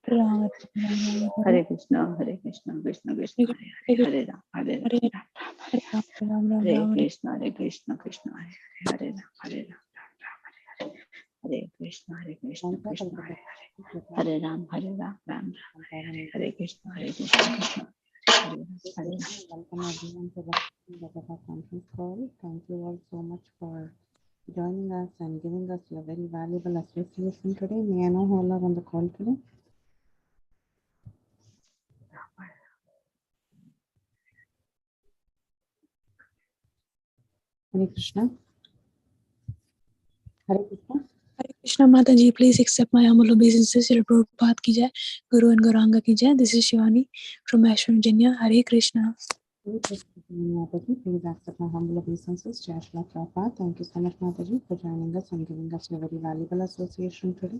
Ram, Hare Krishna, Krishna Krishna, Hare Hare, Hare Ram, Hare Krishna, Krishna Krishna, Hare Hare, Hare Krishna, Krishna Krishna, Hare Ram, Ram, Hare Krishna, Krishna. Welcome everyone to the Bhagavata conference call. Thank you all so much for joining us and giving us your very valuable association today. May I know who all are on the call today? Hare Krishna. Hare Krishna. Hare Krishna Mataji, please accept my humble obeisances. Your Prabhupada ki jai, Guru and Gauranga ki jai. This is Shivani from Ashram, Virginia. Hare Krishna. Mataji, please accept my humble obeisances. Jai Shri Prabhupada. Thank you so much, Mataji, for joining us and giving us your very valuable association today.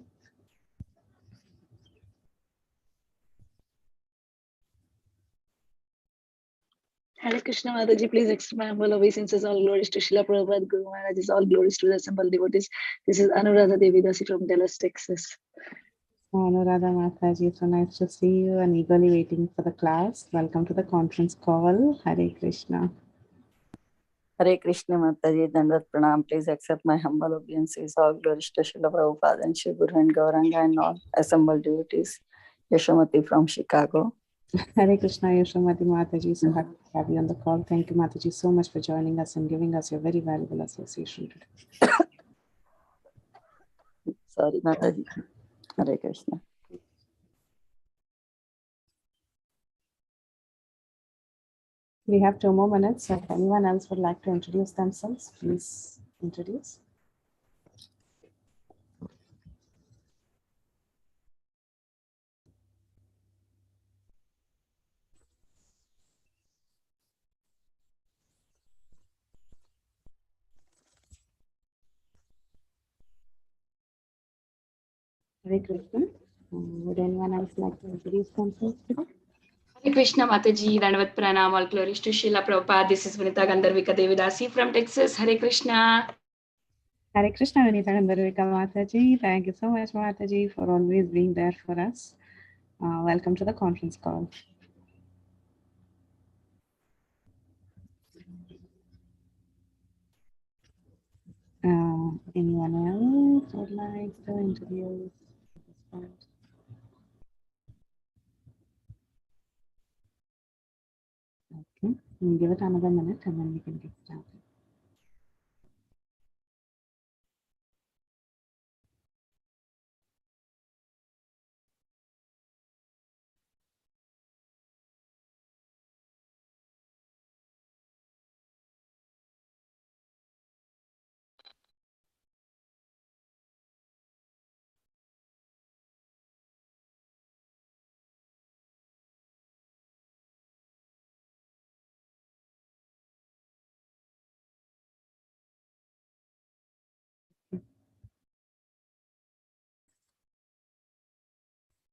Hare Krishna Mataji, please accept my humble obeisances. All glories to Srila Prabhupada, Guru Maharaj. All glories to the assembled devotees. This is Anuradha Devi Dasi from Dallas, Texas. Anuradha Mataji, so nice to see you and eagerly waiting for the class. Welcome to the conference call. Hare Krishna. Hare Krishna Mataji, Dandat Pranam. Please accept my humble obeisances. All glories to Srila Prabhupada and Shri Guru and Gauranga and all assembled devotees. Yashomati from Chicago. Hare Krishna, Yashomati Mataji. So happy to have you on the call. Thank you, Mataji, so much for joining us and giving us your very valuable association today. Sorry, Mataji. Hare Krishna. We have 2 more minutes. So if anyone else would like to introduce themselves, please introduce. Hare Krishna. Would anyone else like to introduce themselves today? Hare Krishna Mataji, Dandavat Pranam, all glories to Srila Prabhupada. This is Vinita Gandharvika Devi Dasi from Texas. Hare Krishna. Hare Krishna, Vinita Gandharvika Mataji. Thank you so much, Mataji, for always being there for us. Welcome to the conference call. Anyone else would like to introduce? Okay, we'll give it another minute and then we can get started.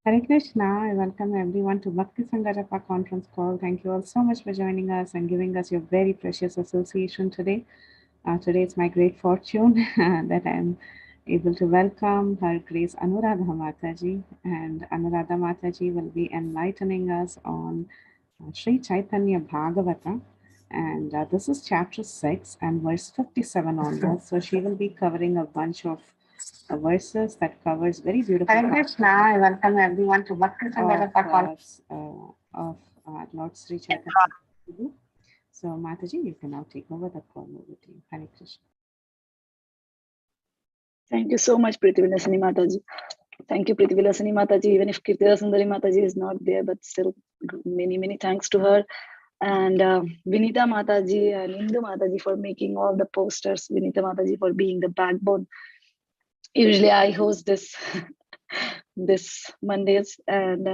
Hare Krishna, I welcome everyone to Bhakti Sangarapa conference call. Thank you all so much for joining us and giving us your very precious association today. Today it's my great fortune that I am able to welcome Her Grace Anuradha Mataji, and Anuradha Mataji will be enlightening us on Sri Caitanya Bhagavata, and this is chapter 6 and verse 57 onwards. So she will be covering a bunch of verses that covers very beautiful. Hare Krishna, I welcome everyone to Bhakti Sangarapa of Lord Sri Chaitanya. So Mataji, you can now take over the call over to you. Hare Krishna. Thank you so much, Prithvilasani Mataji. Thank you, Prithvilasani Mataji. Even if Kirtida Sundari Mataji is not there, but still many thanks to her. And Vinita Mataji and Indu Mataji for making all the posters. Vinita Mataji for being the backbone. Usually I host this this Mondays, and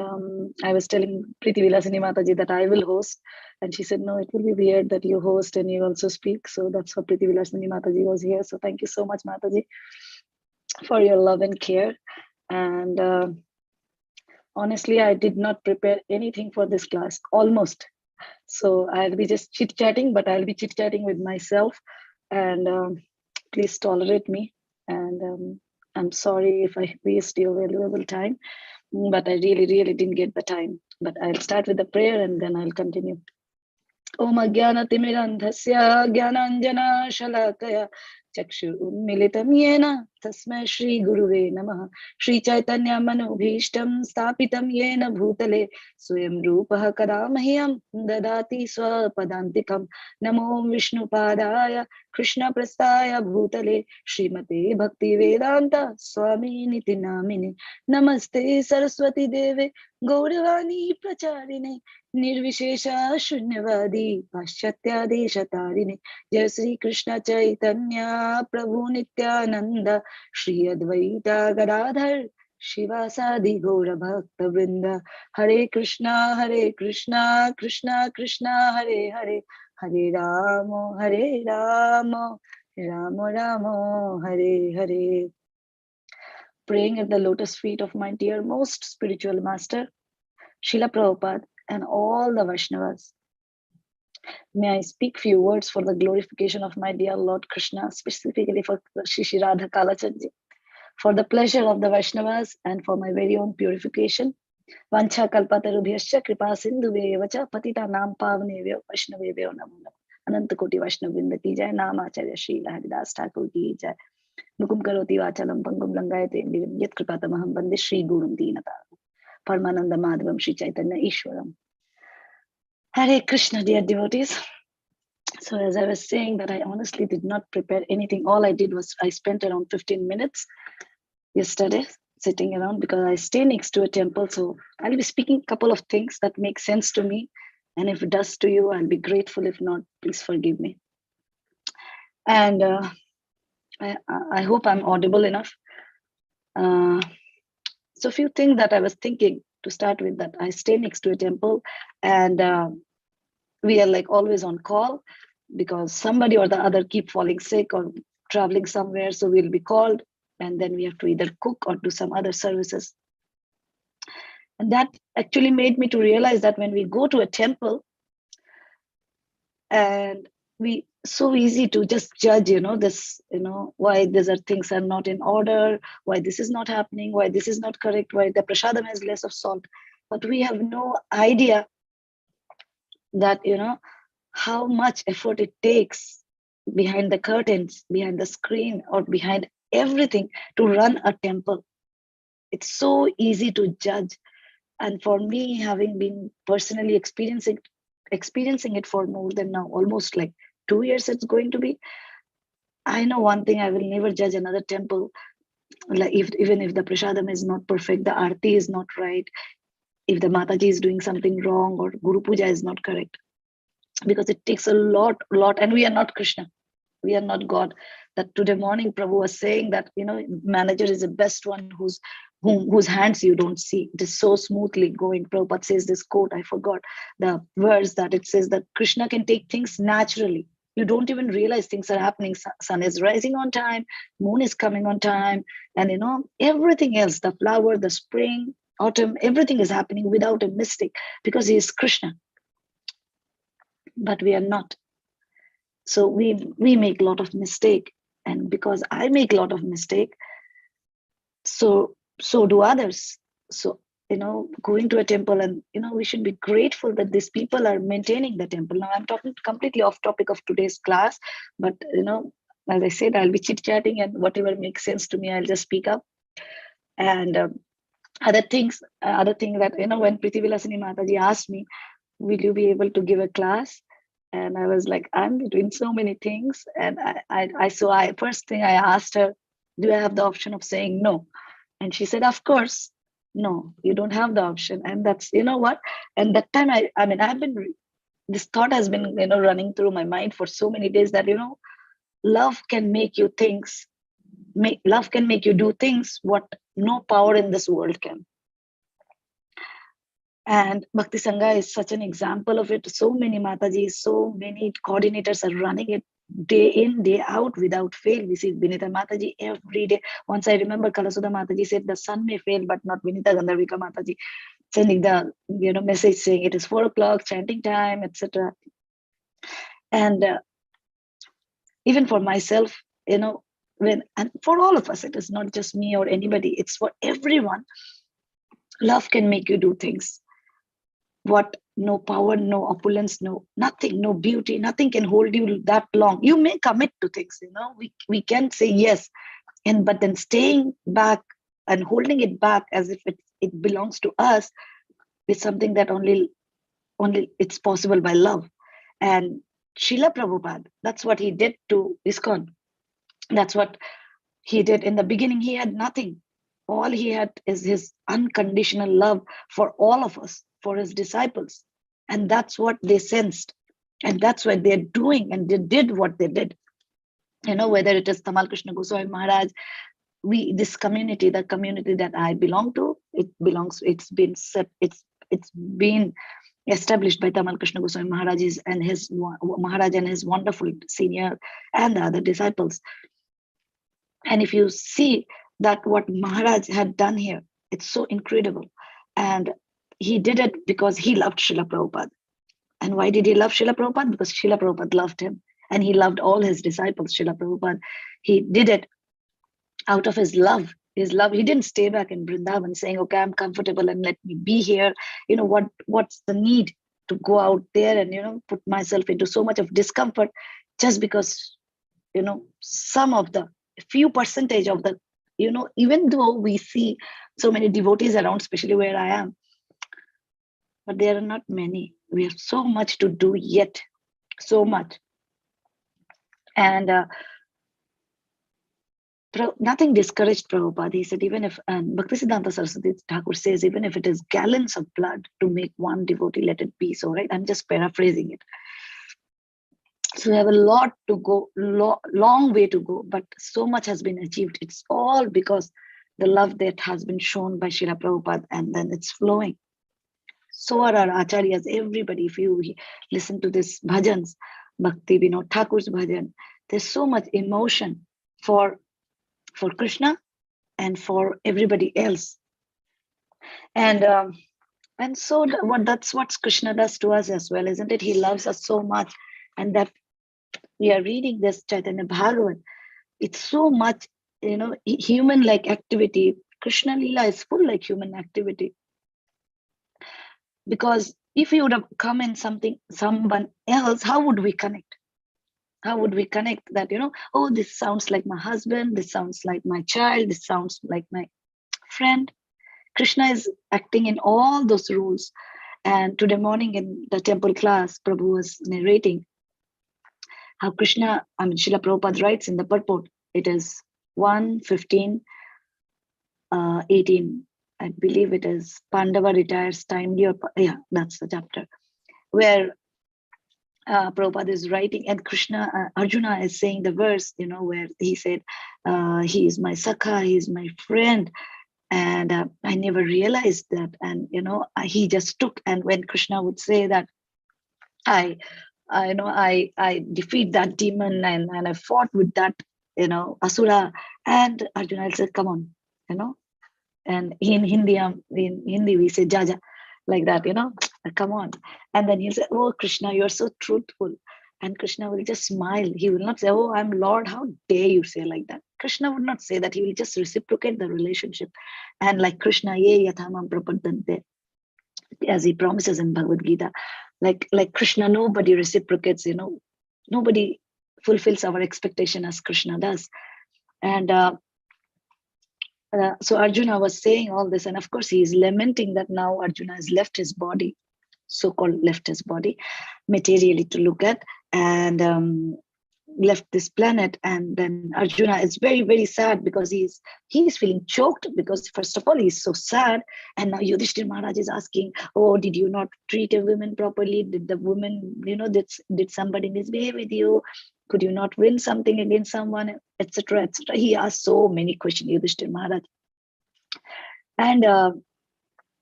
I was telling Prithvilasani Mataji that I will host, and she said, no, it will be weird that you host and you also speak. So that's why Prithvilasani Mataji was here. So thank you so much, Mataji, for your love and care. And honestly, I did not prepare anything for this class, almost. So I'll be just chit-chatting, but I'll be chit-chatting with myself. And please tolerate me. And I'm sorry if I waste your valuable time. but I really didn't get the time. But I'll start with the prayer and then I'll continue. Om Ajnanatimirandhasya Jnananjana Shalakaya Chakshu Unmilitam Yena Tasmai Shri Guruve Namaha. Shri Caitanya Manobhishtam Stapitam Yena Bhutale Swayam Rupaha Kadamahyam Dadati Swapadantikam. Namo Vishnu Padaya Krishna Prastaya Bhutale Srimate Bhakti Vedanta Swami Niti Namine. Namaste Saraswati Deve Gauravani Pracharine Nirvishesha Shunyavadi Paschatyadesh Jai Sri Krishna Chaitanya Prabhu Nityananda Shri Advaita Gadadhar Shivasadi Gaura Bhakta Vrinda. Hare Krishna Krishna Krishna Hare Hare Hare Rama Rama Hare Hare. Praying at the lotus feet of my dear most spiritual master Srila Prabhupada and all the Vaishnavas. May I speak few words for the glorification of my dear Lord Krishna, specifically for Shri Radha Kalachandji, for the pleasure of the Vaishnavas and for my very own purification. Vancha kalpatarubhyascha kripa sindhuvevacha patita nam pavnevyo vaishnavevyo namo namo. Ananta koti Vaishnavrinda ki jai, Namacharya Srila Haridas Thakur ki jai. Nukum karoti vachalam pangum langayate divim yat kripatamaham bande Shri Gurum Deenataram Paramananda Madhavam Shri Chaitanya Ishwaram. Hare Krishna, dear devotees. So as I was saying that I honestly did not prepare anything. All I did was I spent around 15 minutes yesterday sitting around because I stay next to a temple. So I'll be speaking a couple of things that make sense to me. And if it does to you, I'll be grateful. If not, please forgive me. And I hope I'm audible enough. So a few things that I was thinking to start with, that I stay next to a temple and we are like always on call because somebody or the other keep falling sick or traveling somewhere. So we'll be called and then we have to either cook or do some other services. And that actually made me to realize that when we go to a temple and we so easy to just judge, why these are things are not in order, why this is not happening, why this is not correct, why the prasadam has less of salt. But we have no idea that, how much effort it takes behind the curtains, behind the screen, or behind everything to run a temple. It's so easy to judge. And for me, having been personally experiencing it for more than now, almost like 2 years it's going to be, I know one thing: I will never judge another temple. Like even if the prasadam is not perfect, the aarti is not right, if the Mataji is doing something wrong or Guru Puja is not correct, because it takes a lot, and we are not Krishna, we are not God. That today morning Prabhu was saying that manager is the best one whose hands you don't see. It is so smoothly going. Prabhupada says this quote, I forgot the verse, that it says that Krishna can take things naturally. You don't even realize things are happening. Sun is rising on time, moon is coming on time, and everything else, the flower, the spring, autumn, everything is happening without a mistake because he is Krishna. But we are not. So we make a lot of mistake, and because I make a lot of mistake, so do others. So going to a temple, and we should be grateful that these people are maintaining the temple. Now I'm talking completely off topic of today's class, but as I said, I'll be chit-chatting, and whatever makes sense to me, I'll just speak up. And other thing that when Priti Vilasini Mataji asked me, will you be able to give a class? And I was like, I'm doing so many things. And first thing I asked her, do I have the option of saying no? And she said, of course, no, you don't have the option. And that's, what? And that time this thought has been, running through my mind for so many days that, love can make you love can make you do things what no power in this world can. And Bhakti Sangha is such an example of it. So many Matajis, so many coordinators are running it day in, day out without fail. We see Vinita Mataji every day. Once I remember Kalasudha Mataji said, the sun may fail, but not Vinita Gandharvika Mataji, sending the message saying it is 4 o'clock, chanting time, etc. And even for myself, and for all of us, it is not just me or anybody, it's for everyone. Love can make you do things. What no power, no opulence, no nothing, no beauty, nothing can hold you that long. You may commit to things, we can say yes, but then staying back and holding it back as if it belongs to us is something that only it's possible by love. And Srila Prabhupada, that's what he did to ISKCON. That's what he did. In the beginning, he had nothing. All he had is his unconditional love for all of us, for his disciples. And that's what they sensed. And that's what they're doing. And they did what they did. Whether it is Tamal Krishna Goswami Maharaj, this community, the community that I belong to, it's been established by Tamal Krishna Goswami Maharaj and his wonderful senior and the other disciples. And if you see that what Maharaj had done here, it's so incredible. And he did it because he loved Srila Prabhupada. And why did he love Srila Prabhupada? Because Srila Prabhupada loved him. And he loved all his disciples, Srila Prabhupada. He did it out of his love. His love. He didn't stay back in Vrindavan saying, okay, I'm comfortable and let me be here. What's the need to go out there and, put myself into so much of discomfort just because, some of the few percentage of the, even though we see so many devotees around, especially where I am, but there are not many. We have so much to do yet, so much. And nothing discouraged Prabhupada. He said, even if, and Bhaktisiddhanta Saraswati Thakur says, even if it is gallons of blood to make one devotee, let it be so, right? I'm just paraphrasing it. So we have a lot to go, long way to go, but so much has been achieved. It's all because the love that has been shown by Srila Prabhupada, and then it's flowing. So are our acharyas, everybody. If you listen to this bhajans, Bhakti Vinod Thakur's bhajan, there's so much emotion for Krishna and for everybody else. And so that's what Krishna does to us as well, isn't it? He loves us so much. And that we are reading this Caitanya Bhagavata, it's so much, human-like activity. Krishna Leela is full like human activity. Because if you would have come in someone else, how would we connect? How would we connect that, oh, this sounds like my husband, this sounds like my child, this sounds like my friend. Krishna is acting in all those roles. And today morning in the temple class, Prabhu was narrating how Krishna, Srila Prabhupada writes in the purport, it is 1:15, 18. I believe it is Pandava retires timely, that's the chapter where Prabhupada is writing, and Arjuna is saying the verse, where he said, he is my Sakha, he is my friend. And I never realized that. And, he just took, and when Krishna would say that, I defeat that demon and I fought with that, Asura, and Arjuna said, come on, and in Hindi we say Jaja, like that, come on. And then he'll say, oh, Krishna, you're so truthful. And Krishna will just smile. He will not say, oh, I'm Lord, how dare you say like that. Krishna would not say that. He will just reciprocate the relationship. And like Krishna, ye yathamam prapadante, as he promises in Bhagavad Gita, like Krishna, nobody reciprocates, nobody fulfills our expectation as Krishna does. And so Arjuna was saying all this, and of course he is lamenting that now Arjuna has left his body, so-called left his body, materially to look at, and left this planet. And then Arjuna is very, very sad because he's feeling choked, because first of all he's so sad, and now Yudhishthira Maharaj is asking, oh, did you not treat a woman properly? Did the woman, did somebody misbehave with you? Could you not win something against someone, etc., etc.? He asked so many questions, Yudhishthira Maharaj. And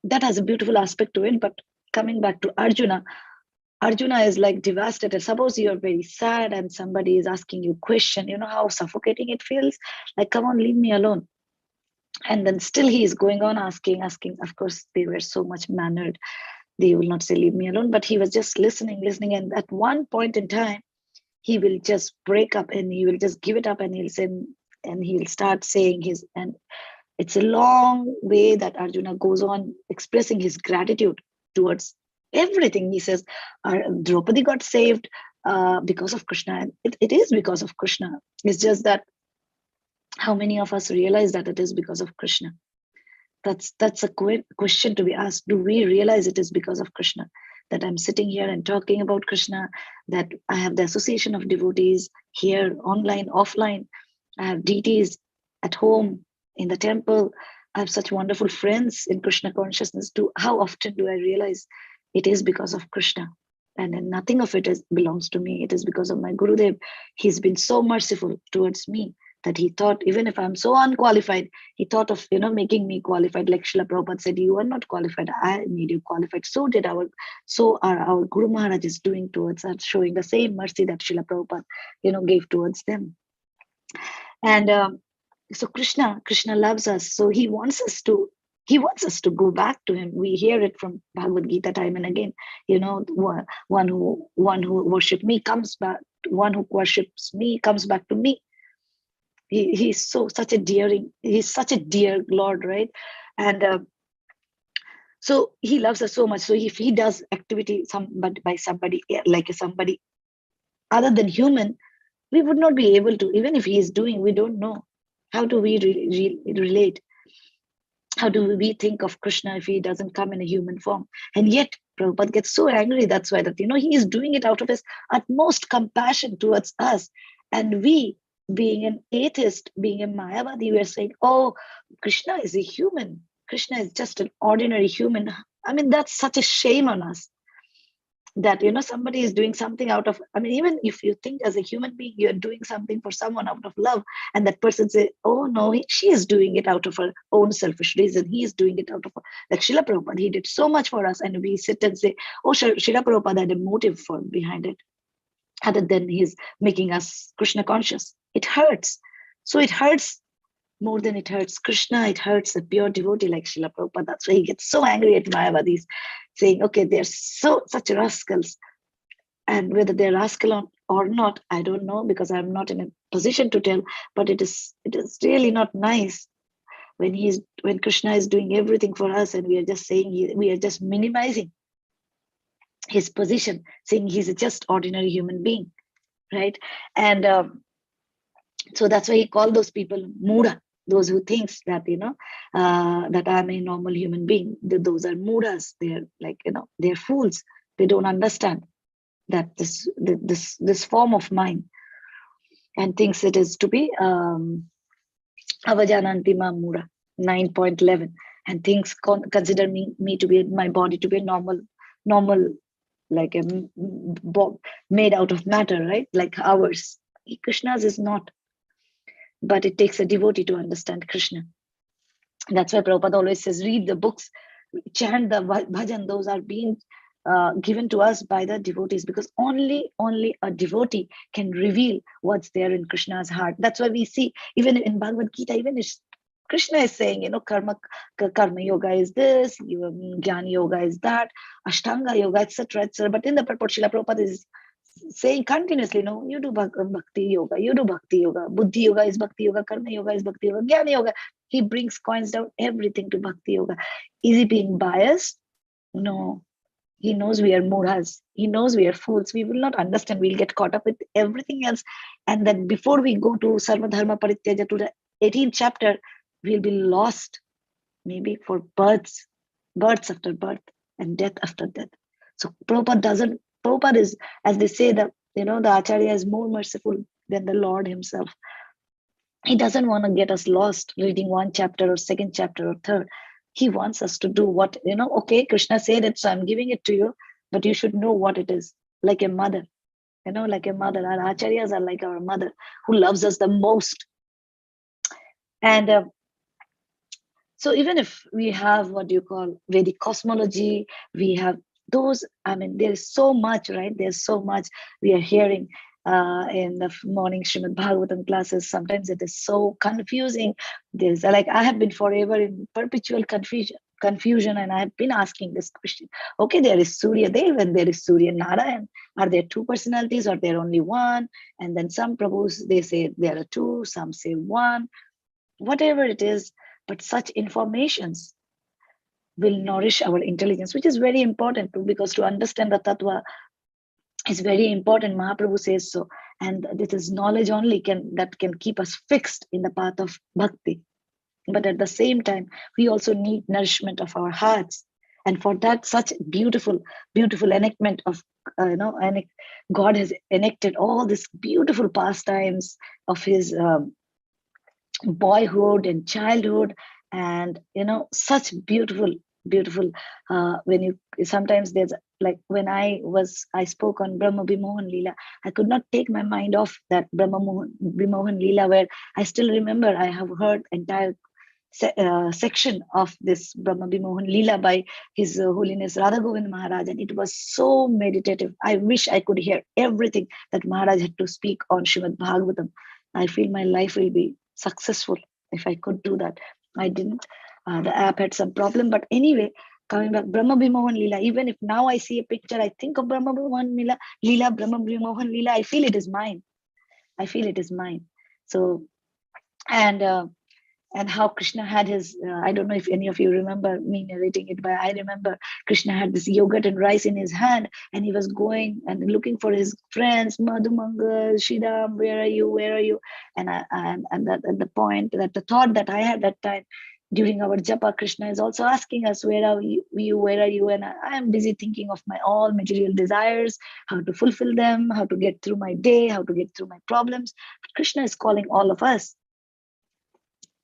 that has a beautiful aspect to it. But coming back to Arjuna is like devastated. Suppose you're very sad and somebody is asking you a question, how suffocating it feels? Like, come on, leave me alone. And then still he is going on asking. Of course, they were so much mannered. They will not say, leave me alone. But he was just listening. And at one point in time, he will just break up and he will just give it up, and he'll say, and he'll start saying and It's a long way that Arjuna goes on expressing his gratitude towards everything. He says, Draupadi got saved because of Krishna. And it is because of Krishna. It's just that how many of us realize that it is because of Krishna? That's a question to be asked. Do we realize it is because of Krishna that I'm sitting here and talking about Krishna, that I have the association of devotees here, online, offline. I have deities at home, in the temple. I have such wonderful friends in Krishna consciousness. How often do I realize it is because of Krishna? And then nothing of it belongs to me. It is because of my Gurudev. He's been so merciful towards me that he thought, even if I'm so unqualified, he thought of making me qualified. Like Srila Prabhupada said, you are not qualified, I made you qualified. So are our Guru Maharaj is doing towards us, showing the same mercy that Srila Prabhupada gave towards them. And so Krishna loves us. So he wants us to go back to him. We hear it from Bhagavad Gita time and again. One who worships me comes back. One who worships me comes back to me. He's such a dear Lord, right? And so he loves us so much. So if he does activity by somebody like somebody other than human, we would not be able to. Even if he is doing, we don't know. How do we relate? How do we think of Krishna if he doesn't come in a human form? And yet Prabhupada gets so angry. That's why that he is doing it out of his utmost compassion towards us. And we, being an atheist, being a Mayavadi, we are saying, oh, Krishna is a human. Krishna is just an ordinary human. I mean, that's such a shame on us. That somebody is doing something out of, even if you think as a human being you're doing something for someone out of love, and that person says, oh no, she is doing it out of her own selfish reason, he is doing it out of like Srila Prabhupada, he did so much for us, and we sit and say, oh, Srila Prabhupada had a motive for behind it other than he's making us Krishna conscious. It hurts. So it hurts more than it hurts Krishna. It hurts a pure devotee like Srila Prabhupada. That's why he gets so angry at Mayavadis, saying, okay, they're such rascals. And whether they're rascal or not, I don't know, because I'm not in a position to tell, but it is really not nice when Krishna is doing everything for us, and we are just saying, we are just minimizing his position, saying he's a just ordinary human being, right? And so that's why he called those people Muda, those who thinks that that I'm a normal human being. Those are Mudas. They're like they're fools. They don't understand that this form of mine, and thinks it is to be Avajanantima Muda 9.11, and thinks consider me to be, my body to be normal, like a made out of matter, right? Like ours. Krishna's is not. But it takes a devotee to understand Krishna. That's why Prabhupada always says, read the books, chant the bhajan. Those are being given to us by the devotees, because only a devotee can reveal what's there in Krishna's heart. That's why we see, even in Bhagavad Gita, even Krishna is saying, karma yoga is this, jnana yoga is that, ashtanga yoga, etc., etc. But in the purport, Srila Prabhupada is saying continuously, you do bhakti yoga, buddhi yoga is bhakti yoga, karma yoga is bhakti yoga, jnana yoga. He coins down everything to bhakti yoga. Is he being biased? No. He knows we are murhas. He knows we are fools. We will not understand. We'll get caught up with everything else. And then before we go to Sarva Dharma Parityaja, to the 18th chapter, we'll be lost, maybe for births after birth, and death after death. So Prabhupada is, as they say, that the Acharya is more merciful than the Lord himself. He doesn't want to get us lost reading one chapter or second chapter or third. He wants us to do what, okay, Krishna said it, so I'm giving it to you, but you should know what it is. Like a mother, like a mother. Our Acharyas are like our mother, who loves us the most. And so even if we have what you call Vedic cosmology, we have those, there's so much, right? There's so much we are hearing in the morning Srimad Bhagavatam classes. Sometimes it is so confusing. There's like, I have been forever in perpetual confusion, and I have been asking this question. Okay, there is Surya Dev and there is Surya Narayan. Are there two personalities, or there only one? And then some Prabhus, they say there are two, some say one. Whatever it is, But such informations will nourish our intelligence, which is very important too, because to understand the tattva is very important. Mahaprabhu says so. And this is knowledge only that can keep us fixed in the path of bhakti. But at the same time, we also need nourishment of our hearts. And for that, such beautiful, beautiful enactment of, God has enacted all these beautiful pastimes of his boyhood and childhood. And, such beautiful, beautiful, when you, sometimes there's like, when I spoke on Brahma Vimohan Leela, I could not take my mind off that Brahma Vimohan Leela, where I still remember I have heard entire section of this Brahma Vimohan Leela by His Holiness Radha Govind Maharaj, and it was so meditative. I wish I could hear everything that Maharaj had to speak on Srimad Bhagavatam. I feel my life will be successful if I could do that. I didn't. The app had some problem, but anyway, coming back, Brahma Vimohan Leela, even if now I see a picture, I think of Brahma Vimohan Leela, Brahma Vimohan Leela, I feel it is mine. I feel it is mine. So, and how Krishna had his, I don't know if any of you remember me narrating it, but I remember Krishna had this yogurt and rice in his hand, and he was going and looking for his friends, Madhumangal, Shridham, where are you, where are you? And the point, that the thought that I had that time during our japa, Krishna is also asking us, where are you, where are you? And I am busy thinking of my all material desires, how to fulfill them, how to get through my day, how to get through my problems. But Krishna is calling all of us.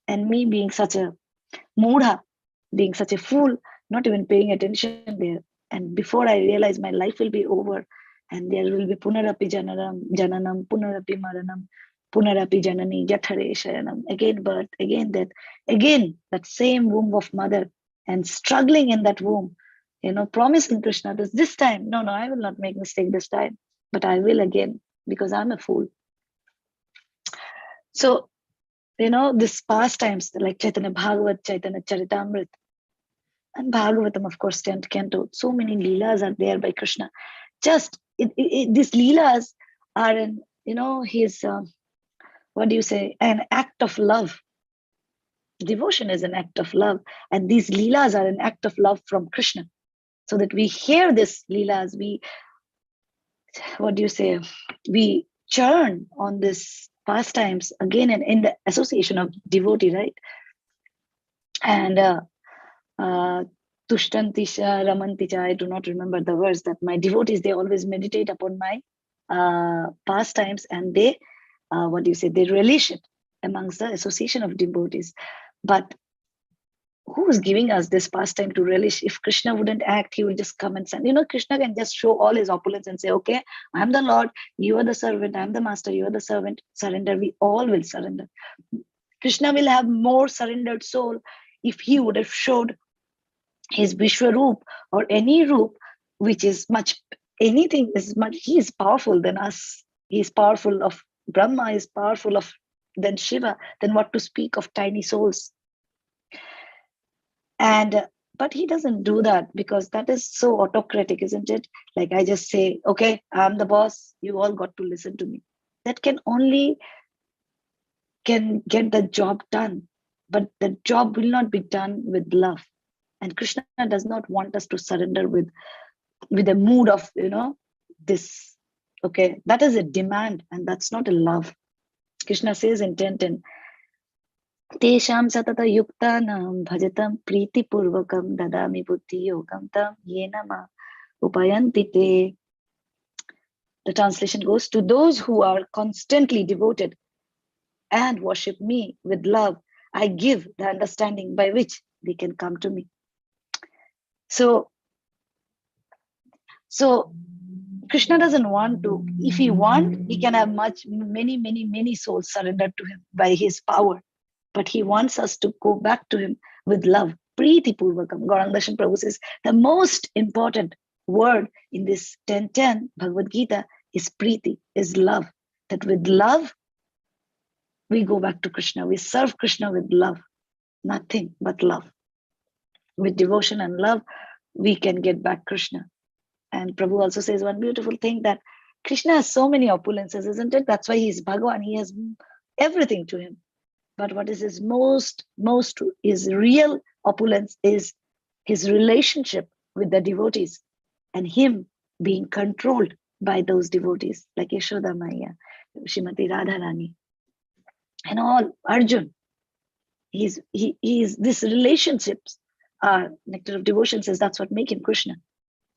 And me being such a mudha, being such a fool, not even paying attention there. And before I realize my life will be over, and there will be punarapi jananam, punarapi maranam, punarapi janani, jathare shayanam, again birth, again death, again that same womb of mother, and struggling in that womb, promising Krishna this time, no, I will not make mistake this time, but I will again, because I'm a fool. So, this pastimes like Chaitanya Bhagavat, Chaitanya Charitamrit, and Bhagavatam, of course, 10th canto, so many leelas are there by Krishna. Just these leelas are his, what do you say, an act of love. Devotion is an act of love, and these leelas are an act of love from Krishna. So that we hear this leelas, we churn on this pastimes again and in the association of devotee, right? And Tushtantisha, Ramanticha, I do not remember the words, that my devotees, they always meditate upon my pastimes, and they, they relish it amongst the association of devotees. But who is giving us this pastime to relish? If Krishna wouldn't act, he would just come and send. Krishna can just show all his opulence and say, okay, I'm the Lord, you are the servant, I'm the master, you are the servant, surrender. We all will surrender. Krishna will have more surrendered soul if he would have showed his Vishwaroop or any roop, which is much, anything is much, he is powerful than us. He is powerful of Brahma, is powerful of than Shiva, then what to speak of tiny souls. And but he doesn't do that, because that is so autocratic, isn't it? Like I just say, okay, I'm the boss, you all got to listen to me. That can get the job done, but the job will not be done with love. And Krishna does not want us to surrender with a mood of, this, okay, that is a demand, and that's not a love. Krishna says in 10:10, Tesham satata yuktanam bhajatam priti purvakam dadami buddhi yogam tam yenama upayanti te. The translation goes, to those who are constantly devoted and worship me with love, I give the understanding by which they can come to me. So Krishna doesn't want to. If he want, he can have many souls surrendered to him by his power. But he wants us to go back to him with love. Priti Purvakam. Gauranga Darshan Prabhu says the most important word in this 10:10 Bhagavad Gita is Priti, is love. That with love, we go back to Krishna. We serve Krishna with love. Nothing but love. With devotion and love, we can get back Krishna. And Prabhu also says one beautiful thing, that Krishna has so many opulences, isn't it? That's why he's Bhagavan. He has everything to him. But what is his most his real opulence is his relationship with the devotees and him being controlled by those devotees like Yashoda Maya, Srimati Radharani, and all Arjun. He's this relationships are nectar of devotion says that's what make him Krishna.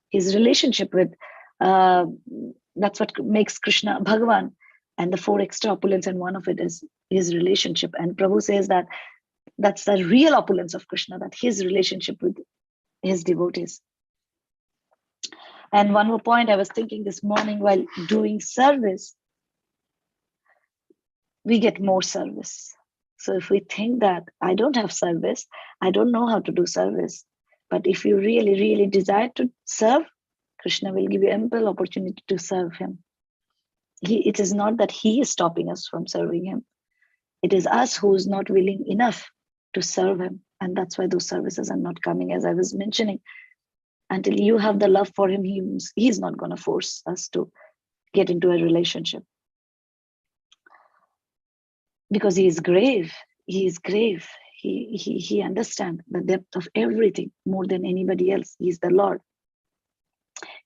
His relationship with that's what makes Krishna Bhagavan, and the four extra opulence, and one of it is his relationship. And Prabhu says that that's the real opulence of Krishna, that his relationship with his devotees. And one more point I was thinking this morning while doing service, we get more service. So if we think that I don't have service, I don't know how to do service, but if you really, really desire to serve, Krishna will give you ample opportunity to serve him. It is not that he is stopping us from serving him. It is us who is not willing enough to serve him. And that's why those services are not coming. As I was mentioning, until you have the love for him, he's not going to force us to get into a relationship. Because he is grave. He is grave. He understands the depth of everything more than anybody else. He's the Lord.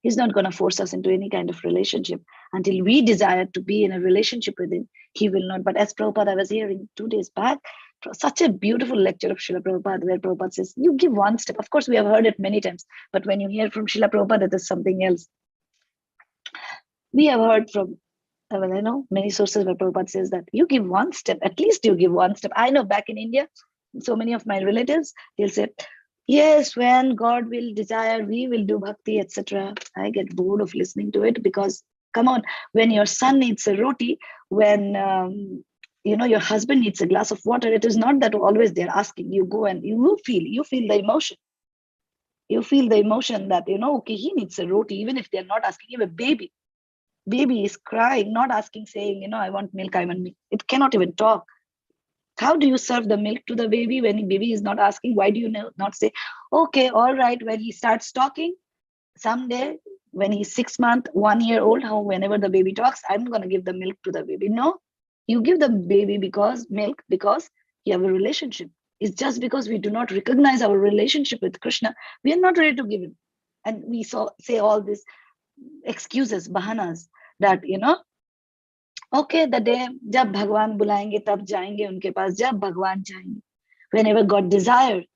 He's not going to force us into any kind of relationship. Until we desire to be in a relationship with him, he will not. But as Prabhupada, I was hearing 2 days back, such a beautiful lecture of Srila Prabhupada, where Prabhupada says, you give one step. Of course, we have heard it many times, but when you hear from Srila Prabhupada, it is something else. We have heard from, I know many sources where Prabhupada says that you give one step, at least you give one step. I know back in India, so many of my relatives, they'll say, yes, when God will desire, we will do bhakti, etc. I get bored of listening to it because, come on, when your son needs a roti, when your husband needs a glass of water, it is not that always they're asking. You go and you feel the emotion. You feel the emotion that, okay, he needs a roti, even if they're not asking him. A baby is crying, not asking, saying, I want milk, I want milk. It cannot even talk. How do you serve the milk to the baby when the baby is not asking? Why do you not say, okay, all right, when he starts talking, someday when he's 6 months, 1 year old, whenever the baby talks, I'm going to give the milk to the baby. No, you give the baby milk because you have a relationship. It's just because we do not recognize our relationship with Krishna, we are not ready to give him. And we say all these excuses, bahanas, that, okay, the day jab Bhagwan बुलाएंगे तब जाएंगे उनके पास, जब भगवान चाहेंगे. Whenever God desires,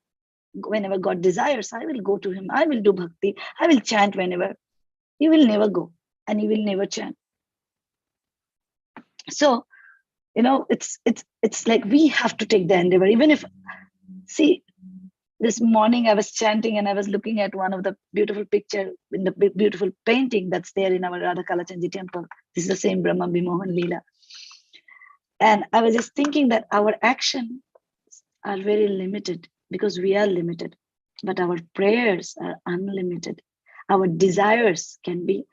I will go to him. I will do bhakti. I will chant whenever. He will never go and he will never chant. So, it's like we have to take the endeavor. Even if, see, this morning I was chanting and I was looking at one of the beautiful picture in the beautiful painting that's there in our Radha Kalachandji temple. This is the same Brahma Vimohan Leela. And I was just thinking that our actions are very limited because we are limited, but our prayers are unlimited. Our desires can be,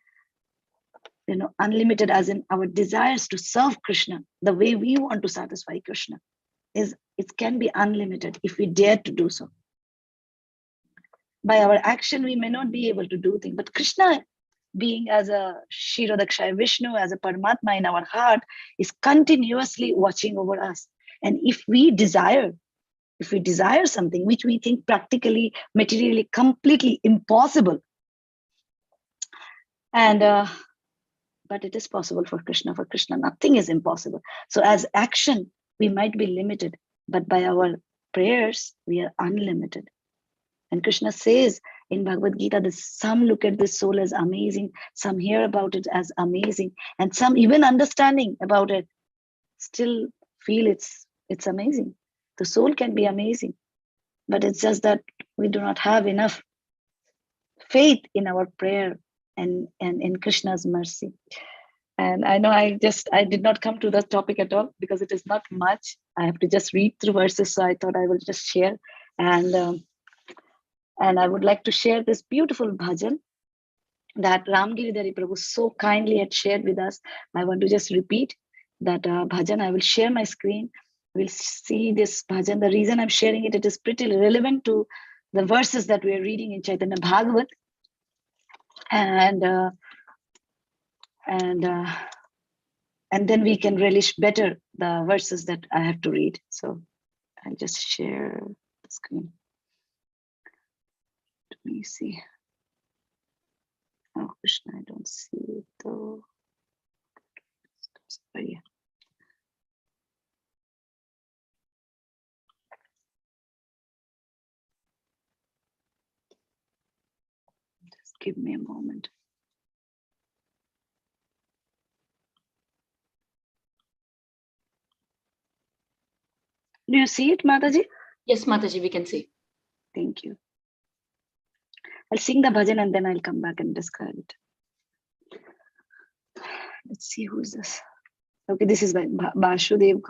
unlimited, as in our desires to serve Krishna the way we want to satisfy Krishna it can be unlimited if we dare to do so. By our action, we may not be able to do things, but Krishna, being as a Shirodakshaya Vishnu, as a Paramatma in our heart, is continuously watching over us. And if we desire something which we think practically, materially, completely impossible, and but it is possible for Krishna. For Krishna, nothing is impossible. So as action, we might be limited, but by our prayers, we are unlimited. And Krishna says in Bhagavad Gita that some look at this soul as amazing, some hear about it as amazing, and some even understanding about it still feel it's amazing. The soul can be amazing, but it's just that we do not have enough faith in our prayer and in Krishna's mercy. And I know I did not come to that topic at all because it is not much. I have to just read through verses, so I thought I will just share. And I would like to share this beautiful bhajan that Ramgiridhari Prabhu so kindly had shared with us. I want to just repeat that bhajan. I will share my screen. We'll see this bhajan. The reason I'm sharing it is pretty relevant to the verses that we are reading in Caitanya Bhagavata. and then we can relish better the verses that I have to read. So I'll just share the screen. Let me see. Oh, Krishna, I don't see it though. Sorry. Just give me a moment. Do you see it, Mataji? Yes, Mataji, we can see. Thank you. I'll sing the bhajan and then I'll come back and describe it. Let's see who's this. Okay, this is by Basudev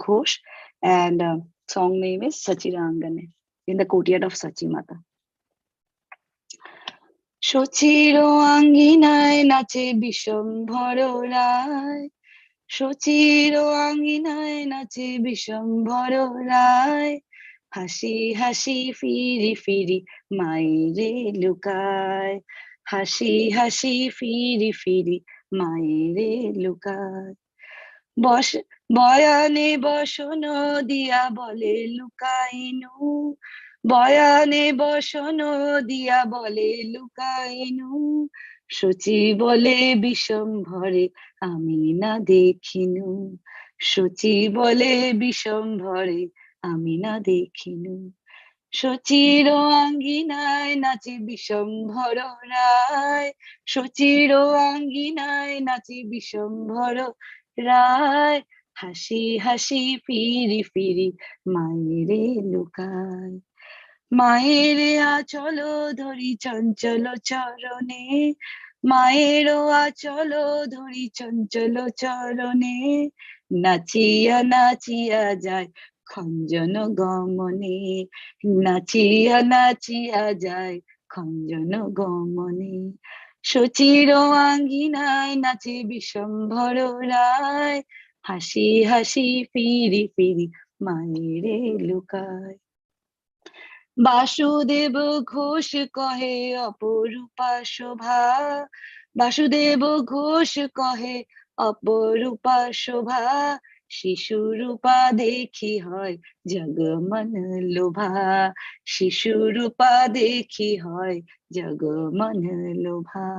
Ghosh, and song name is Sachira Angane, in the courtyard of Sachi Mata. Shochiro anginae nache bishambharo rai. Shochiro anginae nache bishambharo rai. Hashi hashi firi firi maire lukai. Hashi hashi firi firi maire lukai. বয়ানে বসন দিয়া বলে লুকাইনু, বয়ানে বসন দিয়া বলে লুকাইনু, সচি বলে বিশ্বম্ভরে আমি না দেখিনু, সচি বলে বিশ্বম্ভরে আমি না দেখিনু। সচির আঙ্গিনায় নাচে বিশ্বম্ভর রায়, সচির আঙ্গিনায় নাচে বিশ্বম্ভর রায়, হাসি হাসি ফিরি ফিরি মায়েরে লুকায়। মায়ের আচল ধরি চঞ্চল চরণে, মায়ের আচল ধরি চঞ্চল চরণে, নাচিয়া নাচিয়া যায় খঞ্জন গমনে, নাচিয়া নাচিয়া যায় খঞ্জন গমনে। সচির আঙ্গিনায় নাচে বিশ্বম্ভর রায়, হাসি হাসি ফিরি ফিরি মায়েরে লুকায়। বাসুদেব ঘোষ কহে অপরূপা শোভা, বাসুদেব ঘোষ কহে অপরূপা শোভা, শিশুরূপা দেখি হয় জগমন লোভা, শিশুরূপা দেখি হয় জগমন লোভা।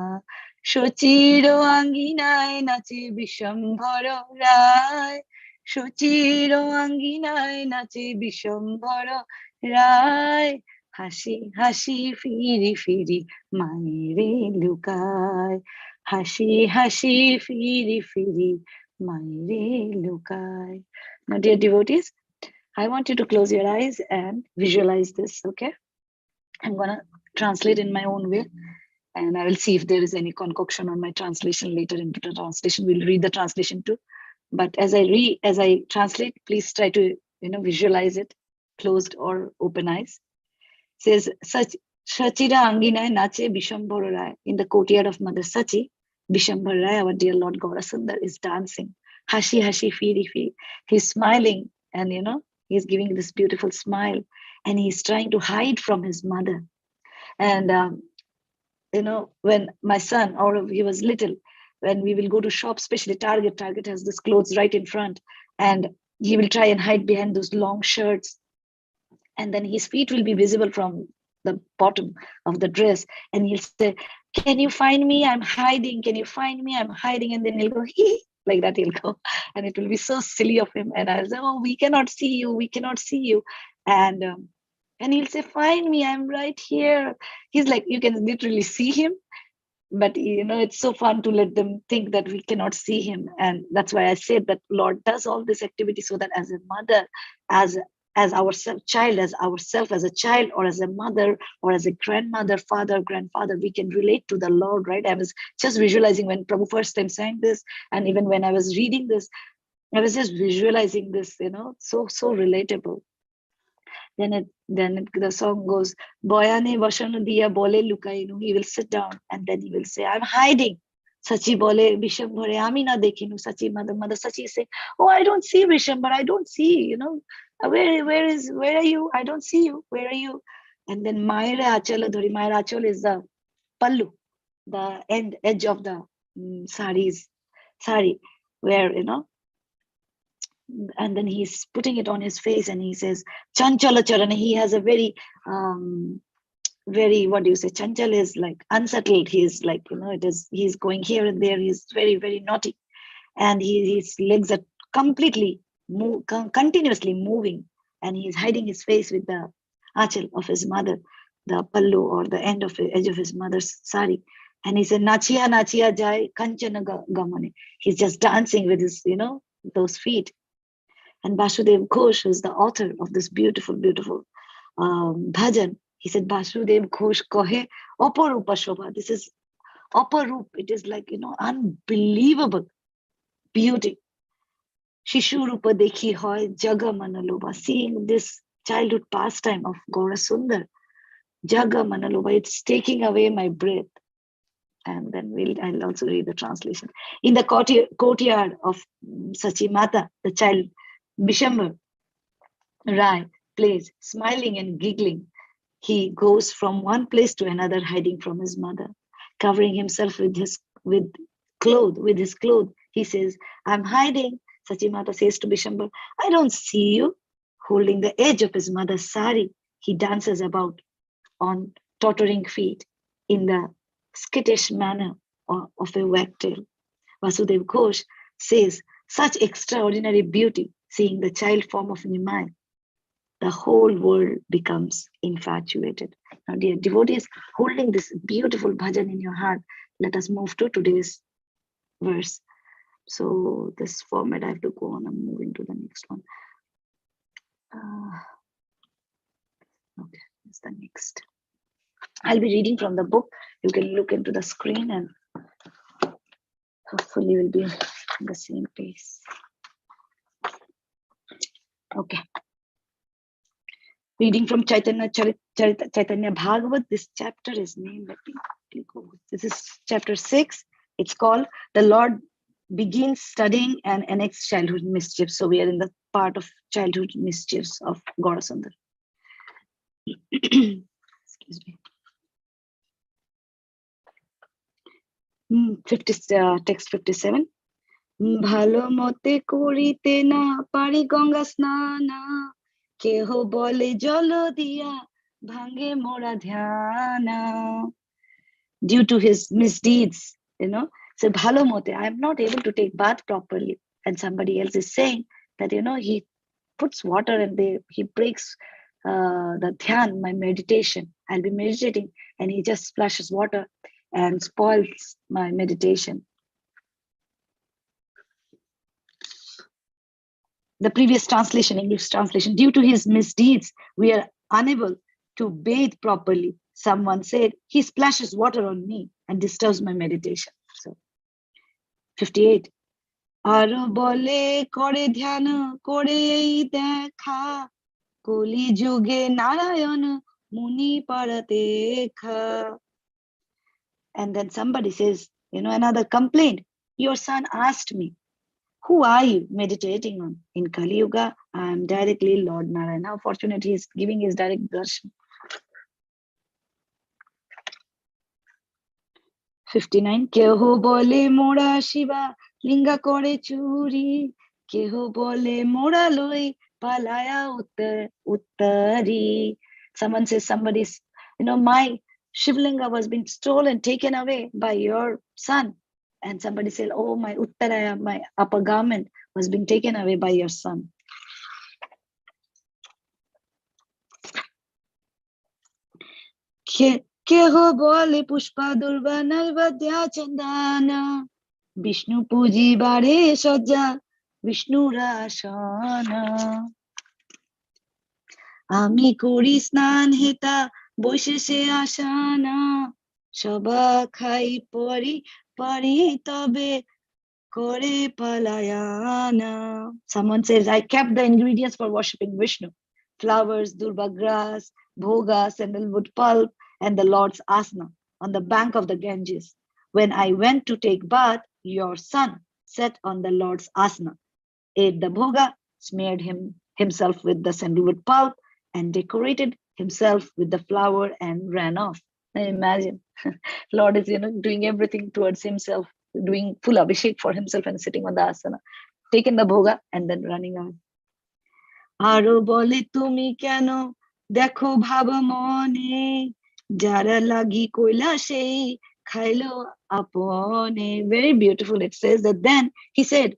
সচির আঙ্গিনায় নাচে বিশ্বম্ভর রায়, সচির আঙ্গিনায় নাচে বিশ্বম্ভর রায়, হাসি হাসি ফিরি ফিরি মায়েরে লুকায়, হাসি হাসি ফিরি ফিরি মায়েরে লুকায়। Now, dear devotees, I want you to close your eyes and visualize this, okay? I'm gonna translate in my own way, and I will see if there is any concoction on my translation later into the translation. We'll read the translation too. But as I translate, please try to visualize it, closed or open eyes. Says Sachira Anginai Nache Bishambhara Rai. In the courtyard of Mother Sachi, Bishambhara Rai, our dear Lord Gaurasundar, is dancing. Hashi hashi firi firi. He's smiling, and he's giving this beautiful smile, and he's trying to hide from his mother. And when my son, or he was little, when we will go to shop, especially Target has this clothes right in front, and he will try and hide behind those long shirts, and then his feet will be visible from the bottom of the dress, and he'll say, can you find me, I'm hiding, can you find me, I'm hiding, and then he'll go hee, like that he'll go, and it will be so silly of him, and I'll say, oh, we cannot see you, we cannot see you, and he'll say, find me, I'm right here. He's like, you can literally see him, but it's so fun to let them think that we cannot see him. And that's why I said that Lord does all this activity so that as a mother, as ourself child, as ourself as a child, or as a mother, or as a grandmother, father, grandfather, we can relate to the Lord, right? I was just visualizing when Prabhu first time sang this, and even when I was reading this, I was just visualizing this, so relatable. Then the song goes, Boyane Vashanu Diya Bole Lukainu. He will sit down and then he will say, I'm hiding. Sachi Bole Vishambhare Amina Dekinu. Sachi Mother Sachi is saying, oh, I don't see Vishambhar, I don't see, where are you? I don't see you. Where are you? And then Mayra Achala Dhuri. Mayra Achal is the pallu, the edge of the sari. where, and then he's putting it on his face and he says, Chanchala Charana. He has a very, what do you say? Chanchal is like unsettled. He's like, he's going here and there. He's very, very naughty. And his legs are completely continuously moving. And he's hiding his face with the achal of his mother, the pallu or the edge of his mother's sari. And he said, Nachia, Nachia Jai, Kanchana Gamane. He's just dancing with his, those feet. And Vasudev Ghosh, who's the author of this beautiful, beautiful bhajan, he said, Vasudev Ghosh kohe Aparupa Shobha. This is Aparup. It is like, unbelievable beauty. Shishurupa dekhi hoy jaga manaloba. Seeing this childhood pastime of Gaura Sundar, jaga manaloba, it's taking away my breath. And then I'll also read the translation. In the courtyard of Sachi Mata, the child Bishambar Rai plays, smiling and giggling. He goes from one place to another, hiding from his mother, covering himself with his cloth. He says, I'm hiding. Sachimata says to Bishambar, I don't see you. Holding the edge of his mother's sari, he dances about on tottering feet in the skittish manner of a wagtail. Vasudev Ghosh says, such extraordinary beauty, seeing the child form of Nimai, the whole world becomes infatuated. Now, dear devotees, holding this beautiful bhajan in your heart, let us move to today's verse. So this format, I have to go on. I'm moving to the next one. Okay, that's the next. I'll be reading from the book. You can look into the screen and hopefully we'll be on the same pace. Okay. Reading from Caitanya Bhagavata. This chapter is named, let me go. This is chapter 6. It's called The Lord Begins Studying and Annexed Childhood Mischiefs. So we are in the part of childhood mischiefs of Gaura Sundar. Excuse me. Text 57. Bhalo mote korite na pari ganga snana, keho bole jolo diya bhange mora dhyana. Due to his misdeeds, so bhalo mote, I am not able to take bath properly. And somebody else is saying that, he puts water and he breaks the dhyan, my meditation. I'll be meditating and he just splashes water and spoils my meditation. The previous translation, English translation, due to his misdeeds, we are unable to bathe properly. Someone said, he splashes water on me and disturbs my meditation. So, 58. Aro bole kore dhyana kore ei dekha koli juge narayan muni parateka. And then somebody says, another complaint. Your son asked me, who are you meditating on? In Kali Yuga, I am directly Lord Narayan. How fortunate he is giving his direct darshan. 59. Keho bole mora Shiva linga kore churi. Keho bole mora loi palaya uttari. Someone says somebody's, my Shivlinga was being stolen, taken away by your son. And somebody said, oh, my uttaraya, my upper garment was being taken away by your son. Keho bole pushpa durva nalvadya chandana. Vishnu puji bare sajja Vishnu rashana. Ami kori snan heta boisheshe ashana. Shaba khai pari tabe kore palayana. Someone says, I kept the ingredients for worshipping Vishnu. Flowers, durba grass, bhoga, sandalwood pulp, and the Lord's asana on the bank of the Ganges. When I went to take bath, your son sat on the Lord's asana, ate the bhoga, smeared himself with the sandalwood pulp, and decorated himself with the flower and ran off. Now imagine, Lord is doing everything towards himself. doing full abhishek for himself and sitting on the asana, taking the bhoga and then running away. আরো বলে তুমি কেন দেখো ভাব মনে যারা লাগি কইলা সেই খাইলো আপনে. Very beautiful. It says that then he said,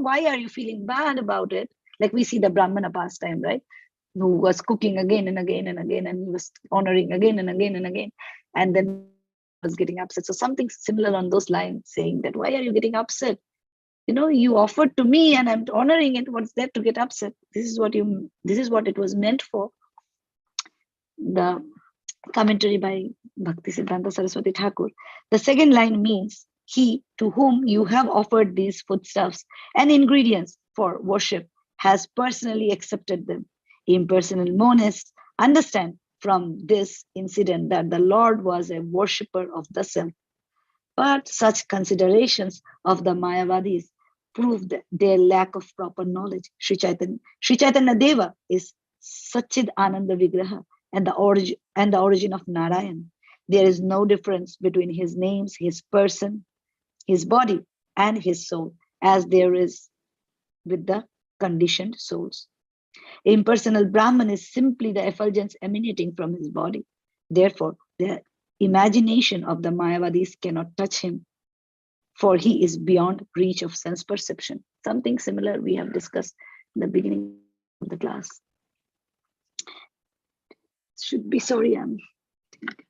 why are you feeling bad about it? Like we see the Brahmana pastime, right? Who was cooking again and again and again, and he was honoring again and again and again, and then was getting upset. So something similar on those lines, saying that why are you getting upset? You offered to me and I'm honoring it. What's there to get upset? This is what it was meant for. The commentary by Bhakti Siddhanta Saraswati Thakur. The second line means, he to whom you have offered these foodstuffs and ingredients for worship has personally accepted them. Impersonal monists understand from this incident that the Lord was a worshipper of the self. But such considerations of the Mayavadis proved their lack of proper knowledge. Sri Chaitanya Deva is Satchid Ananda Vigraha and the origin of Narayan. There is no difference between his names, his person, his body, and his soul, as there is with the conditioned souls. Impersonal Brahman is simply the effulgence emanating from his body. Therefore, the imagination of the Mayavadis cannot touch him, for he is beyond reach of sense perception. Something similar we have discussed in the beginning of the class. Should be, sorry, I'm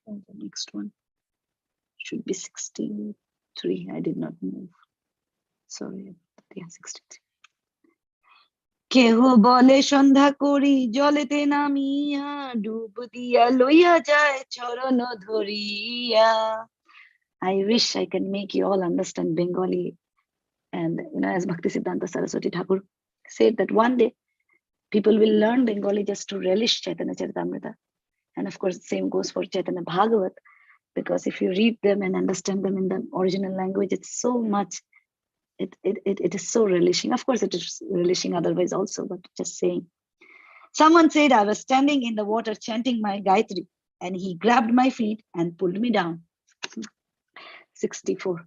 on the next one. Should be 63. I did not move. Sorry, yeah, 63. কেহ বলে সন্ধ্যা করি জলেতে নামিয়া ডুব দিয়া লইয়া যায় চরণ ধরিয়া. I wish I can make you all understand Bengali. And as Bhakti Siddhanta Saraswati Thakur said that one day people will learn Bengali just to relish Chaitanya Charitamrita. And of course, the same goes for Caitanya Bhagavata, because if you read them and understand them in the original language, it's so much, it is so relishing. Of course, it is relishing otherwise also, but just saying. Someone said I was standing in the water chanting my Gayatri, and he grabbed my feet and pulled me down. 64.